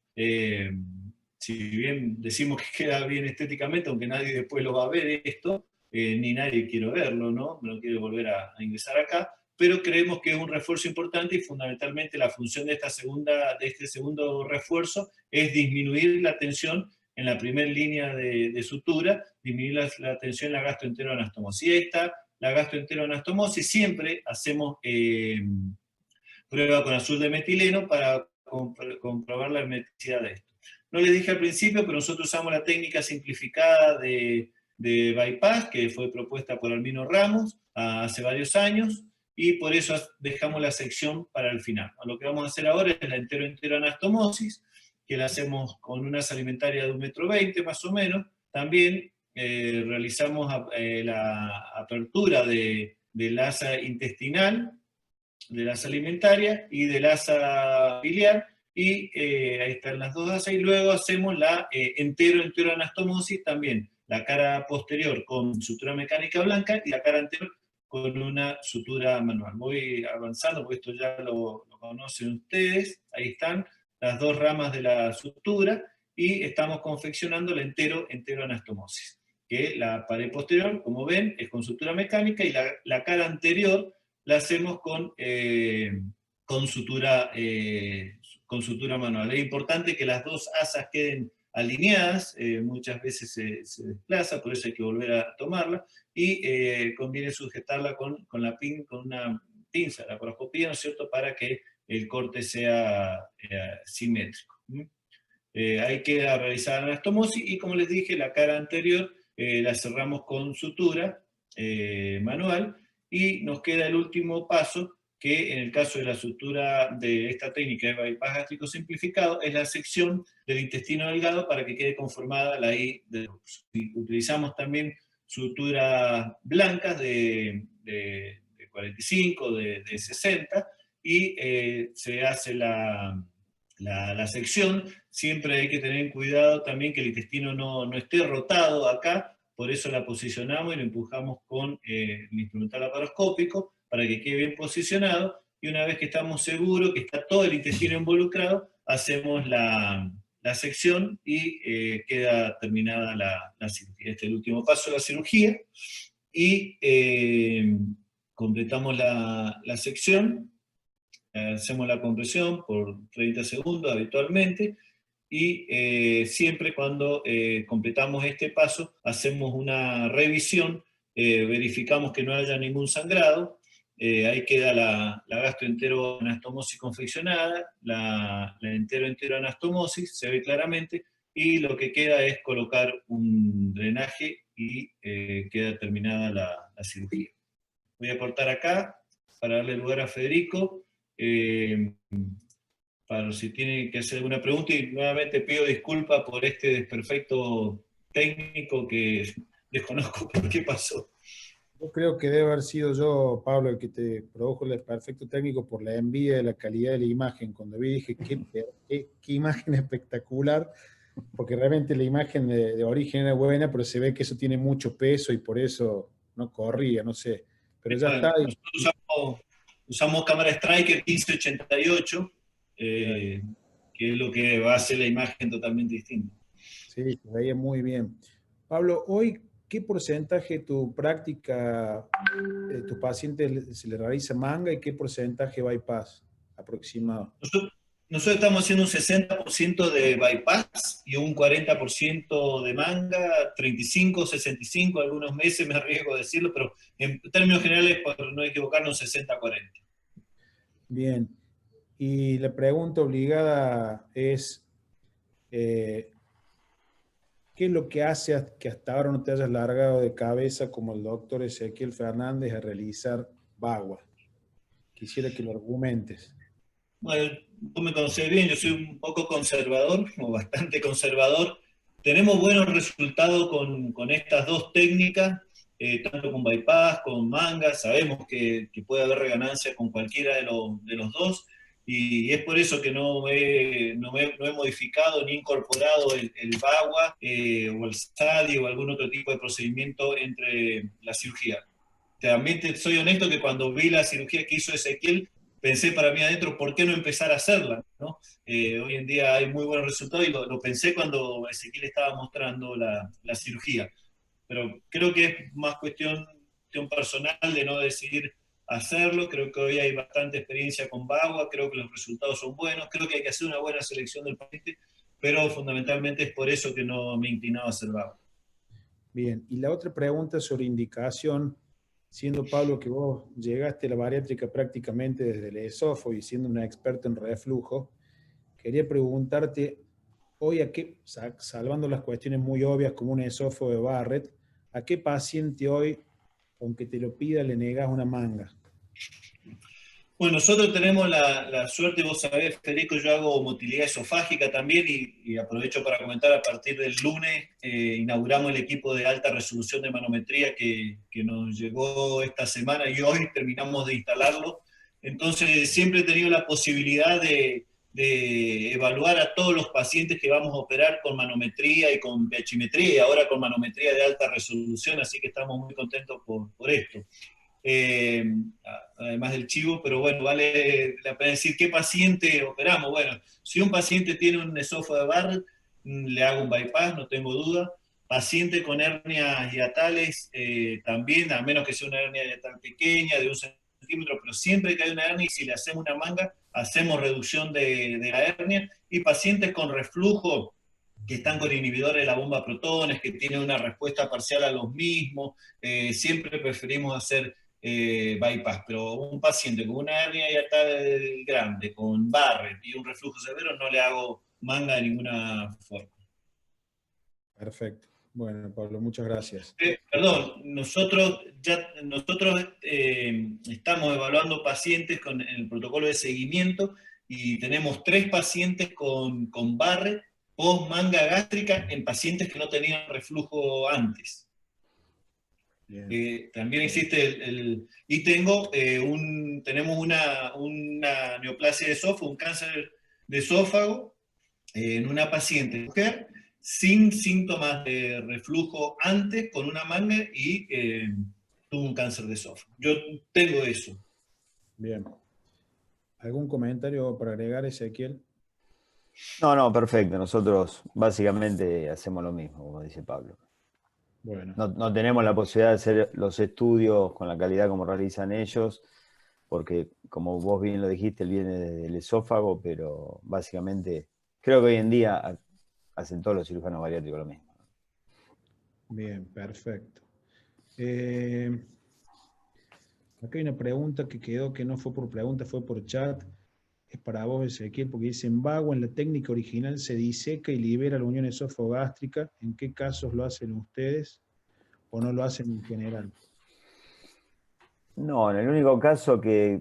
Si bien decimos que queda bien estéticamente, aunque nadie después lo va a ver esto, ni nadie quiere verlo, ¿no? No quiere volver a ingresar acá, pero creemos que es un refuerzo importante, y fundamentalmente la función de este segundo refuerzo es disminuir la tensión en la primera línea de sutura, disminuir la tensión en la gastroenteroanastomosis. Y ahí está la gastroenteroanastomosis. Siempre hacemos prueba con azul de metileno para comprobar la hermeticidad de esto. No les dije al principio, pero nosotros usamos la técnica simplificada de bypass, que fue propuesta por Albino Ramos hace varios años, y por eso dejamos la sección para el final. Lo que vamos a hacer ahora es la enteroanastomosis, que la hacemos con una asa alimentaria de 1,20 m más o menos. También realizamos la apertura del asa intestinal, del asa alimentaria y del asa biliar, y ahí están las dos asas, y luego hacemos la enteroanastomosis también, la cara posterior con sutura mecánica blanca y la cara anterior con una sutura manual. Voy avanzando porque esto ya lo conocen ustedes. Ahí están las 2 ramas de la sutura, y estamos confeccionando la enteroanastomosis, que la pared posterior, como ven, es con sutura mecánica, y la cara anterior la hacemos con sutura manual. Es importante que las 2 asas queden alineadas, muchas veces se desplaza, por eso hay que volver a tomarla, y conviene sujetarla con una pinza, la laparoscopía, ¿no es cierto?, para que el corte sea simétrico. Ahí queda realizada la anastomosis, y como les dije, la cara anterior la cerramos con sutura manual, y nos queda el último paso, que en el caso de la sutura de esta técnica de bypass gástrico simplificado, es la sección del intestino delgado para que quede conformada la I de Rux. Utilizamos también suturas blancas de 45, de 60, y se hace la sección. Siempre hay que tener cuidado también que el intestino no esté rotado acá, por eso la posicionamos y la empujamos con el instrumental laparoscópico para que quede bien posicionado, y una vez que estamos seguros que está todo el intestino involucrado, hacemos la sección y queda terminada la cirugía. Este es el último paso de la cirugía, y completamos la sección, hacemos la compresión por 30 segundos habitualmente, y siempre cuando completamos este paso, hacemos una revisión, verificamos que no haya ningún sangrado, ahí queda la gastroenteroanastomosis confeccionada, la enteroanastomosis, se ve claramente, y lo que queda es colocar un drenaje, y queda terminada la cirugía. Voy a cortar acá, para darle lugar a Federico, para si tiene que hacer alguna pregunta, y nuevamente pido disculpas por este desperfecto técnico que desconozco por qué pasó. Yo creo que debe haber sido yo, Pablo, el que te produjo el desperfecto técnico por la envidia de la calidad de la imagen. Cuando vi dije, qué imagen espectacular, porque realmente la imagen de origen era buena, pero se ve que eso tiene mucho peso y por eso no corría, no sé. Pero ya Bueno, está. nosotros usamos cámara Striker 1588, que es lo que va a hacer la imagen totalmente distinta. Sí, se veía muy bien. Pablo, hoy, ¿qué porcentaje de tu práctica, tus pacientes se le realiza manga y qué porcentaje bypass aproximado? Nosotros estamos haciendo un 60% de bypass y un 40% de manga, 35, 65, algunos meses me arriesgo a decirlo, pero en términos generales, por no equivocarnos, 60-40. Bien. Y la pregunta obligada es, ¿qué es lo que hace que hasta ahora no te hayas largado de cabeza como el doctor Ezequiel Fernández a realizar VAWA? Quisiera que lo argumentes. Bueno, tú me conocés bien, yo soy un poco conservador, o bastante conservador. Tenemos buenos resultados con estas dos técnicas, tanto con bypass, con manga. Sabemos que puede haber ganancia con cualquiera de los dos, y es por eso que no he modificado ni incorporado el VAWA o el SADI o algún otro tipo de procedimiento entre la cirugía. También soy honesto que cuando vi la cirugía que hizo Ezequiel, pensé para mí adentro, ¿por qué no empezar a hacerla? ¿No? Hoy en día hay muy buenos resultados y lo pensé cuando Ezequiel estaba mostrando la cirugía. Pero creo que es más cuestión personal de no decidir hacerlo. Creo que hoy hay bastante experiencia con VAWA, creo que los resultados son buenos, creo que hay que hacer una buena selección del paciente, pero fundamentalmente es por eso que no me he inclinado a hacer VAWA. Bien, y la otra pregunta sobre indicación, siendo Pablo que vos llegaste a la bariátrica prácticamente desde el esófago y siendo un experto en reflujo, quería preguntarte, hoy a qué, salvando las cuestiones muy obvias como un esófago de Barrett, ¿a qué paciente hoy, aunque te lo pida, le negas una manga? Bueno, nosotros tenemos la suerte, vos sabés, Federico, yo hago motilidad esofágica también y aprovecho para comentar, a partir del lunes inauguramos el equipo de alta resolución de manometría que nos llegó esta semana y hoy terminamos de instalarlo. Entonces siempre he tenido la posibilidad de evaluar a todos los pacientes que vamos a operar con manometría y con pHimetría y ahora con manometría de alta resolución, así que estamos muy contentos por esto. Además del chivo, pero bueno, vale la pena decir qué paciente operamos. Bueno, si un paciente tiene un esófago de Barrett, le hago un bypass, no tengo duda. Paciente con hernias hiatales, también, a menos que sea una hernia hiatal pequeña, de 1 centímetro, pero siempre que hay una hernia y si le hacemos una manga, hacemos reducción de la hernia. Y pacientes con reflujo, que están con inhibidores de la bomba protones, que tienen una respuesta parcial a los mismos, siempre preferimos hacer bypass, pero un paciente con una hernia hiatal grande, con Barrett y un reflujo severo, no le hago manga de ninguna forma. Perfecto. Bueno, Pablo, muchas gracias. Perdón, nosotros estamos evaluando pacientes con el protocolo de seguimiento y tenemos 3 pacientes con Barrett post manga gástrica en pacientes que no tenían reflujo antes. También existe y tenemos una neoplasia de esófago, un cáncer de esófago en una paciente mujer sin síntomas de reflujo antes, con una manga y tuvo un cáncer de esófago. Yo tengo eso. Bien. ¿Algún comentario para agregar, Ezequiel? No, perfecto. Nosotros básicamente hacemos lo mismo, como dice Pablo. Bueno. No tenemos la posibilidad de hacer los estudios con la calidad como realizan ellos, porque como vos bien lo dijiste, él viene desde el esófago, pero básicamente creo que hoy en día hacen todos los cirujanos bariátricos lo mismo. Bien, perfecto. Acá hay una pregunta que quedó, que no fue por pregunta, fue por chat. Es para vos, Ezequiel, porque dice, en VAWA, en la técnica original, se diseca y libera la unión esófago-gástrica. ¿En qué casos lo hacen ustedes o no lo hacen en general? No, en el único caso que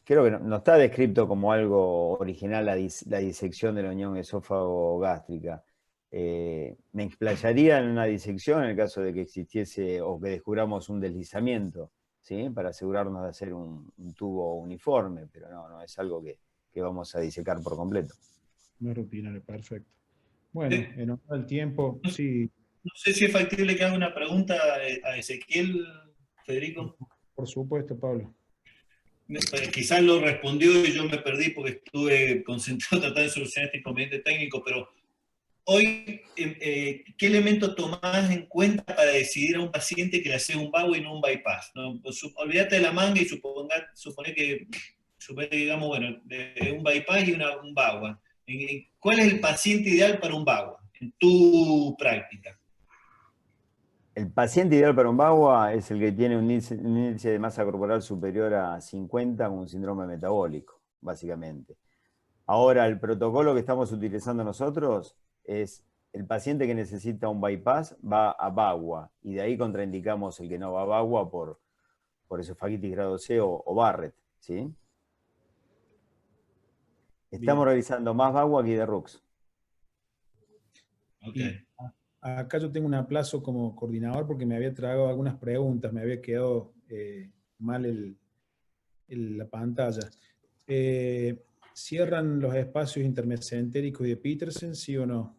creo que no está descrito como algo original la disección de la unión esófago-gástrica. Me explayaría en una disección en el caso de que existiese o que descubramos un deslizamiento, ¿sí? Para asegurarnos de hacer un tubo uniforme, pero no es algo que vamos a disecar por completo. No es rutinario, perfecto. Bueno, en honor al tiempo, sí. No sé si es factible que haga una pregunta a Ezequiel, Federico. Por supuesto, Pablo. Quizás lo respondió y yo me perdí porque estuve concentrado tratando de solucionar este inconveniente técnico, pero hoy, ¿qué elementos tomás en cuenta para decidir a un paciente que le haces un VAWA y no un bypass? ¿No? Pues, olvídate de la manga y supone que digamos, bueno, un bypass y un VAWA. ¿Cuál es el paciente ideal para un VAWA en tu práctica? El paciente ideal para un VAWA es el que tiene un índice de masa corporal superior a 50 con un síndrome metabólico, básicamente. Ahora, el protocolo que estamos utilizando nosotros es el paciente que necesita un bypass va a VAWA, y de ahí contraindicamos el que no va a VAWA por esofagitis grado C o Barrett, ¿sí? Estamos realizando más VAWA que de RUX. Okay. Acá yo tengo un aplazo como coordinador porque me había tragado algunas preguntas, me había quedado mal la pantalla. ¿Cierran los espacios intermesentéricos de Petersen, sí o no?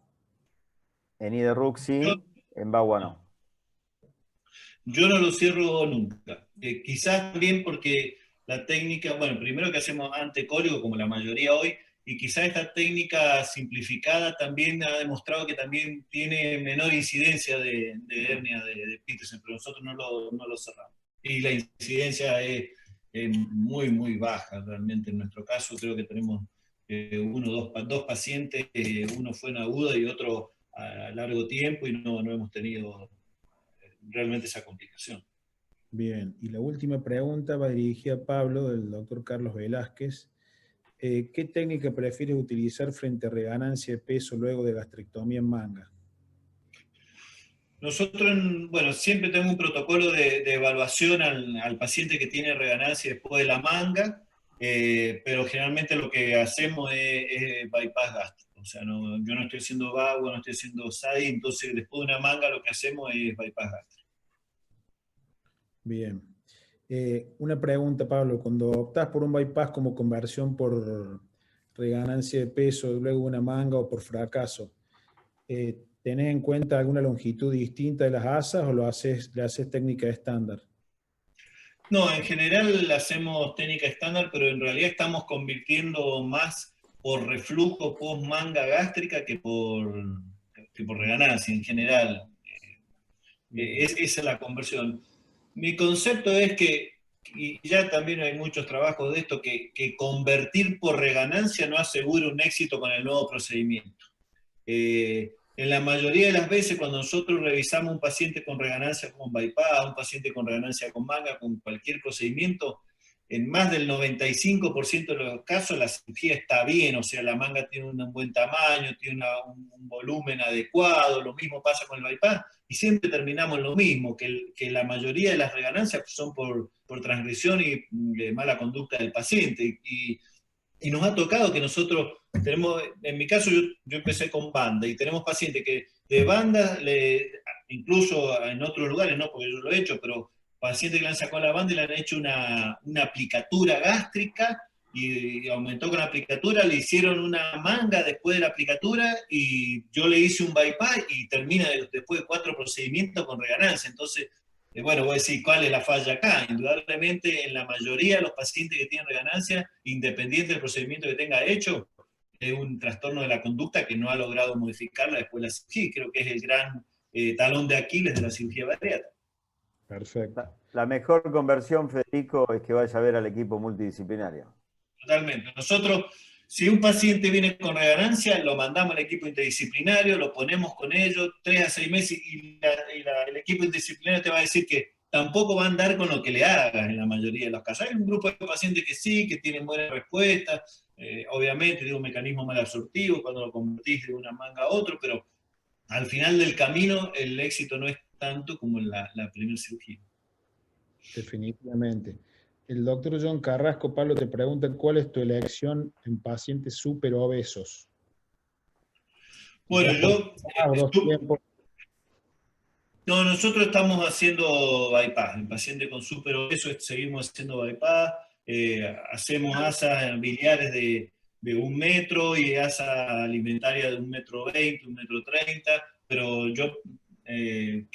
En IDRUX sí, en VAWA no. Yo no lo cierro nunca. Quizás también porque la técnica, bueno, primero que hacemos antecólico, como la mayoría hoy, y quizás esta técnica simplificada también ha demostrado que también tiene menor incidencia de hernia de Petersen, pero nosotros no lo cerramos. Y la incidencia es muy, muy baja realmente en nuestro caso. Creo que tenemos dos pacientes, uno fue en aguda y otro a largo tiempo, y no hemos tenido realmente esa complicación. Bien, y la última pregunta va dirigida a Pablo, del doctor Carlos Velázquez. ¿Qué técnica prefieres utilizar frente a reganancia de peso luego de gastrectomía en manga? Nosotros, bueno, siempre tenemos un protocolo de evaluación al paciente que tiene reganancia después de la manga, pero generalmente lo que hacemos es bypass gástrico. O sea, yo no estoy haciendo VAWA, no estoy haciendo SADI, entonces después de una manga lo que hacemos es bypass gástrico. Bien. Una pregunta, Pablo. Cuando optás por un bypass como conversión por reganancia de peso, luego una manga o por fracaso, ¿tenés en cuenta alguna longitud distinta de las asas o le haces técnica estándar? No, en general hacemos técnica estándar, pero en realidad estamos convirtiendo más por reflujo post-manga gástrica que por reganancia en general. Esa es la conversión. Mi concepto es que, y ya también hay muchos trabajos de esto, que convertir por reganancia no asegura un éxito con el nuevo procedimiento. En la mayoría de las veces, cuando nosotros revisamos un paciente con reganancia con bypass, un paciente con reganancia con manga, con cualquier procedimiento, en más del 95% de los casos la cirugía está bien, o sea, la manga tiene un buen tamaño, tiene un volumen adecuado, lo mismo pasa con el bypass, y siempre terminamos en lo mismo, que la mayoría de las reganancias son por transgresión y de mala conducta del paciente, y nos ha tocado que nosotros tenemos, en mi caso yo empecé con banda, y tenemos pacientes que de banda, incluso en otros lugares, no porque yo lo he hecho, pero pacientes que le han sacado la banda y le han hecho una aplicatura gástrica, y aumentó con la aplicatura, le hicieron una manga después de la aplicatura, y yo le hice un bypass y termina después de 4 procedimientos con reganancia. Entonces, bueno, voy a decir, ¿cuál es la falla acá? Indudablemente, en la mayoría de los pacientes que tienen reganancia, independiente del procedimiento que tenga hecho, es un trastorno de la conducta que no ha logrado modificarla después de la cirugía. Creo que es el gran talón de Aquiles de la cirugía bariátrica. Perfecto. La mejor conversión, Federico, es que vaya a ver al equipo multidisciplinario. Totalmente. Nosotros, si un paciente viene con reganancia, lo mandamos al equipo interdisciplinario, lo ponemos con ellos 3 a 6 meses, y el equipo interdisciplinario te va a decir que tampoco va a andar con lo que le hagas en la mayoría de los casos. Hay un grupo de pacientes que sí, que tienen buenas respuestas, obviamente tiene un mecanismo mal absortivo cuando lo convertís de una manga a otro, pero al final del camino el éxito no es tanto como en la primera cirugía. definitivamente. El doctor John Carrasco, Pablo, te pregunta cuál es tu elección en pacientes súper obesos. Bueno, Dos tiempos. no, nosotros estamos haciendo bypass. En paciente con superobeso seguimos haciendo bypass. Hacemos asas biliares de 1 metro y asa alimentaria de 1,20 m, 1,30 m. Pero yo,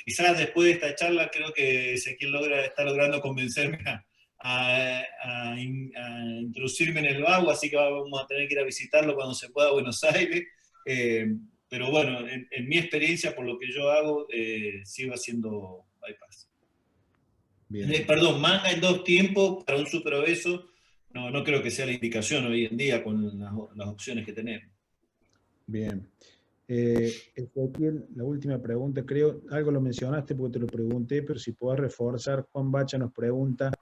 quizás después de esta charla, creo que Ezequiel está logrando convencerme a introducirme en el vago, así que vamos a tener que ir a visitarlo cuando se pueda a Buenos Aires. Pero bueno, en mi experiencia, por lo que yo hago, sigo haciendo bypass. Perdón, manga en 2 tiempos para un superobeso, no creo que sea la indicación hoy en día con las opciones que tenemos. Bien. Ezequiel, la última pregunta, creo, algo lo mencionaste porque te lo pregunté, pero si puedes reforzar, Juan Bacha nos pregunta,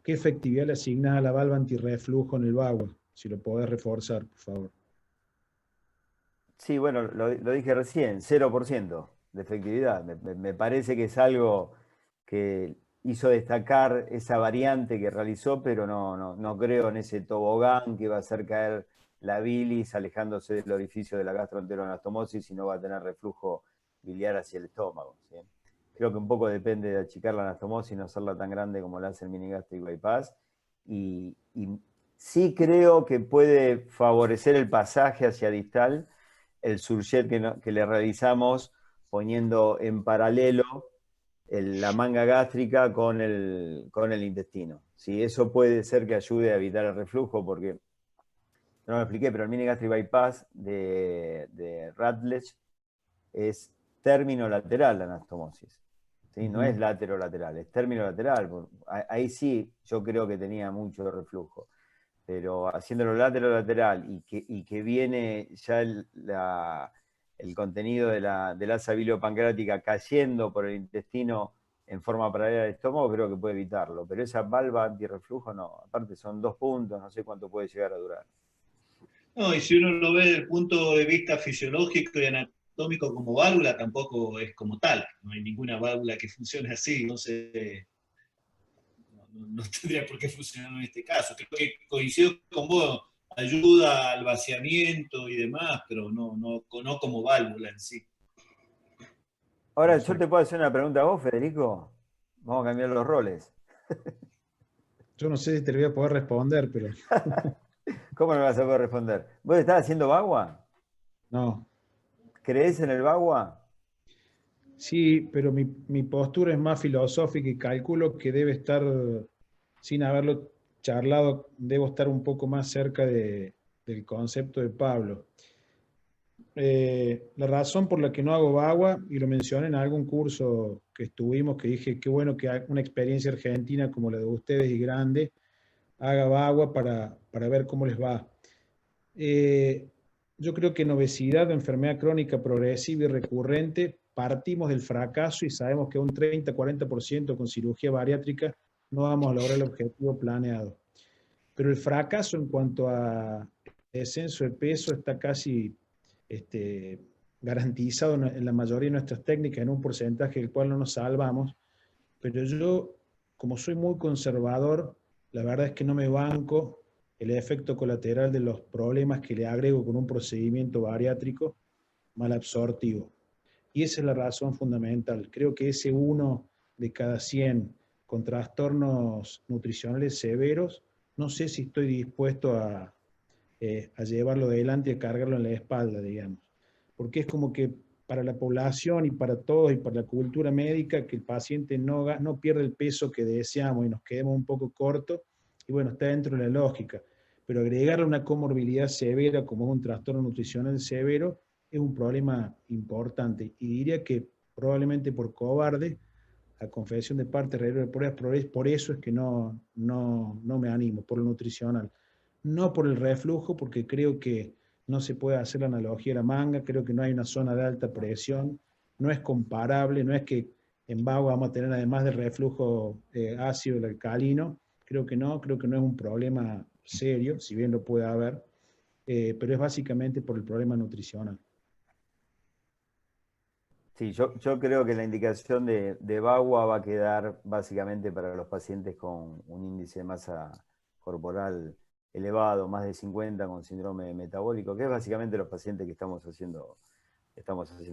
¿qué efectividad le asignas a la valva antirreflujo en el VAWA? Si lo podés reforzar, por favor. Sí, bueno, lo dije recién, 0% de efectividad. Me parece que es algo que hizo destacar esa variante que realizó, pero no creo en ese tobogán que va a hacer caer la bilis alejándose del orificio de la gastroenteroanastomosis y no va a tener reflujo biliar hacia el estómago, ¿sí? Creo que un poco depende de achicar la anastomosis y no hacerla tan grande como la hace el mini-gastric bypass. Y sí creo que puede favorecer el pasaje hacia distal el surjet que le realizamos poniendo en paralelo la manga gástrica con el intestino. ¿Sí? Eso puede ser que ayude a evitar el reflujo, porque no lo expliqué, pero el mini gastric bypass de Rutledge es término lateral la anastomosis. ¿Sí? No es lateral, es término lateral. Ahí sí yo creo que tenía mucho reflujo. Pero haciéndolo lateral y que viene ya el contenido de la asa biliopancreática cayendo por el intestino en forma paralela al estómago, creo que puede evitarlo. Pero esa valva antirreflujo no. Aparte son 2 puntos, no sé cuánto puede llegar a durar. No, y si uno lo ve desde el punto de vista fisiológico y anatómico como válvula, tampoco es como tal. No hay ninguna válvula que funcione así, entonces no tendría por qué funcionar en este caso. Creo que coincido con vos, ayuda al vaciamiento y demás, pero no como válvula en sí. Ahora, yo te puedo hacer una pregunta a vos, Federico. Vamos a cambiar los roles. Yo no sé si te lo voy a poder responder, pero... ¿Cómo no me vas a poder responder? ¿Vos estás haciendo bagua? No. ¿Creés en el bagua? Sí, pero mi postura es más filosófica y calculo que debe estar, sin haberlo charlado, debo estar un poco más cerca del concepto de Pablo. La razón por la que no hago bagua, y lo mencioné en algún curso que estuvimos, que dije, qué bueno que una experiencia argentina como la de ustedes y grande, haga bagua para ver cómo les va. Yo creo que en obesidad, enfermedad crónica progresiva y recurrente, partimos del fracaso y sabemos que un 30-40% con cirugía bariátrica no vamos a lograr el objetivo planeado. Pero el fracaso en cuanto a descenso de peso está casi garantizado en la mayoría de nuestras técnicas, en un porcentaje del cual no nos salvamos. Pero yo, como soy muy conservador, la verdad es que no me banco el efecto colateral de los problemas que le agrego con un procedimiento bariátrico malabsortivo. Y esa es la razón fundamental. Creo que ese 1 de cada 100 con trastornos nutricionales severos, no sé si estoy dispuesto a llevarlo adelante y a cargarlo en la espalda, digamos. Porque es como que para la población y para todos y para la cultura médica, que el paciente no pierda el peso que deseamos y nos quedemos un poco cortos, y bueno, está dentro de la lógica. Pero agregarle una comorbilidad severa como es un trastorno nutricional severo es un problema importante. Y diría que probablemente por cobarde, a confesión de parte, por eso es que no me animo, por lo nutricional. No por el reflujo, porque creo que no se puede hacer la analogía a la manga, creo que no hay una zona de alta presión, no es comparable, no es que en vago vamos a tener además de reflujo ácido el alcalino, creo que no es un problema serio, si bien lo puede haber, pero es básicamente por el problema nutricional. Sí, yo creo que la indicación de Bagua va a quedar básicamente para los pacientes con un índice de masa corporal elevado, más de 50, con síndrome metabólico, que es básicamente los pacientes que estamos haciendo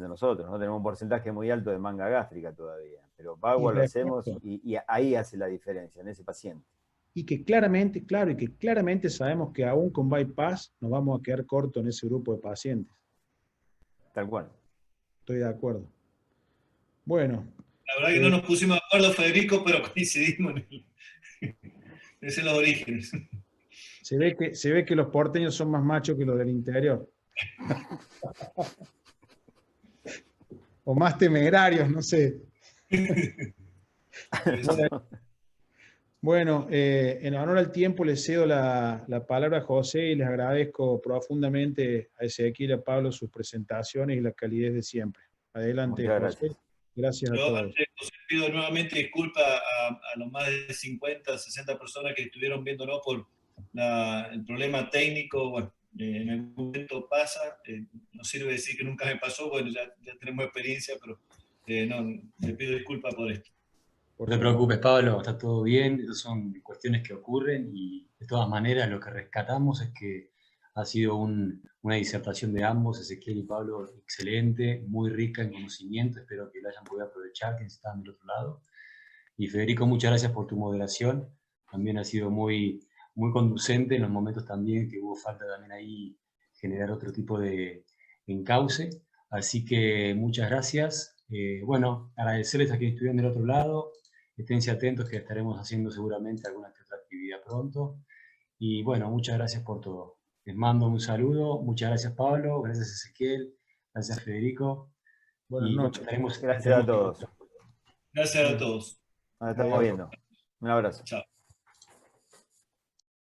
nosotros, ¿no? Tenemos un porcentaje muy alto de manga gástrica todavía, pero Bagua lo hacemos y ahí hace la diferencia, en ese paciente. Y que claramente, claro, y que claramente sabemos que aún con bypass nos vamos a quedar cortos en ese grupo de pacientes. Tal cual. Estoy de acuerdo. Bueno. La verdad que no nos pusimos de acuerdo, Federico, pero coincidimos en los orígenes. Se ve que los porteños son más machos que los del interior. O más temerarios, no sé. Bueno, en honor al tiempo les cedo la palabra a José y les agradezco profundamente a Ezequiel y a Pablo sus presentaciones y la calidez de siempre. Adelante, Muchas José. gracias. Gracias a todos. José, pido nuevamente disculpas a los más de 50, 60 personas que estuvieron viéndonos por el problema técnico. Bueno, en algún momento pasa, no sirve decir que nunca me pasó, bueno, ya tenemos experiencia, pero no, te pido disculpas por esto. No te preocupes, Pablo, está todo bien, esas son cuestiones que ocurren y de todas maneras lo que rescatamos es que ha sido una disertación de ambos, Ezequiel y Pablo, excelente, muy rica en conocimiento, espero que la hayan podido aprovechar, quienes están del otro lado. Y Federico, muchas gracias por tu moderación, también ha sido muy conducente en los momentos también que hubo falta también ahí generar otro tipo de encauce, así que muchas gracias. Bueno, agradecerles a quienes estuvieron del otro lado, esténse atentos que estaremos haciendo seguramente alguna que otra actividad pronto. Y bueno, muchas gracias por todo. Les mando un saludo. Muchas gracias, Pablo. Gracias, Ezequiel. Gracias, Federico. Buenas noches. Gracias a todos. Gracias a todos. Nos estamos viendo. Un abrazo. Chao.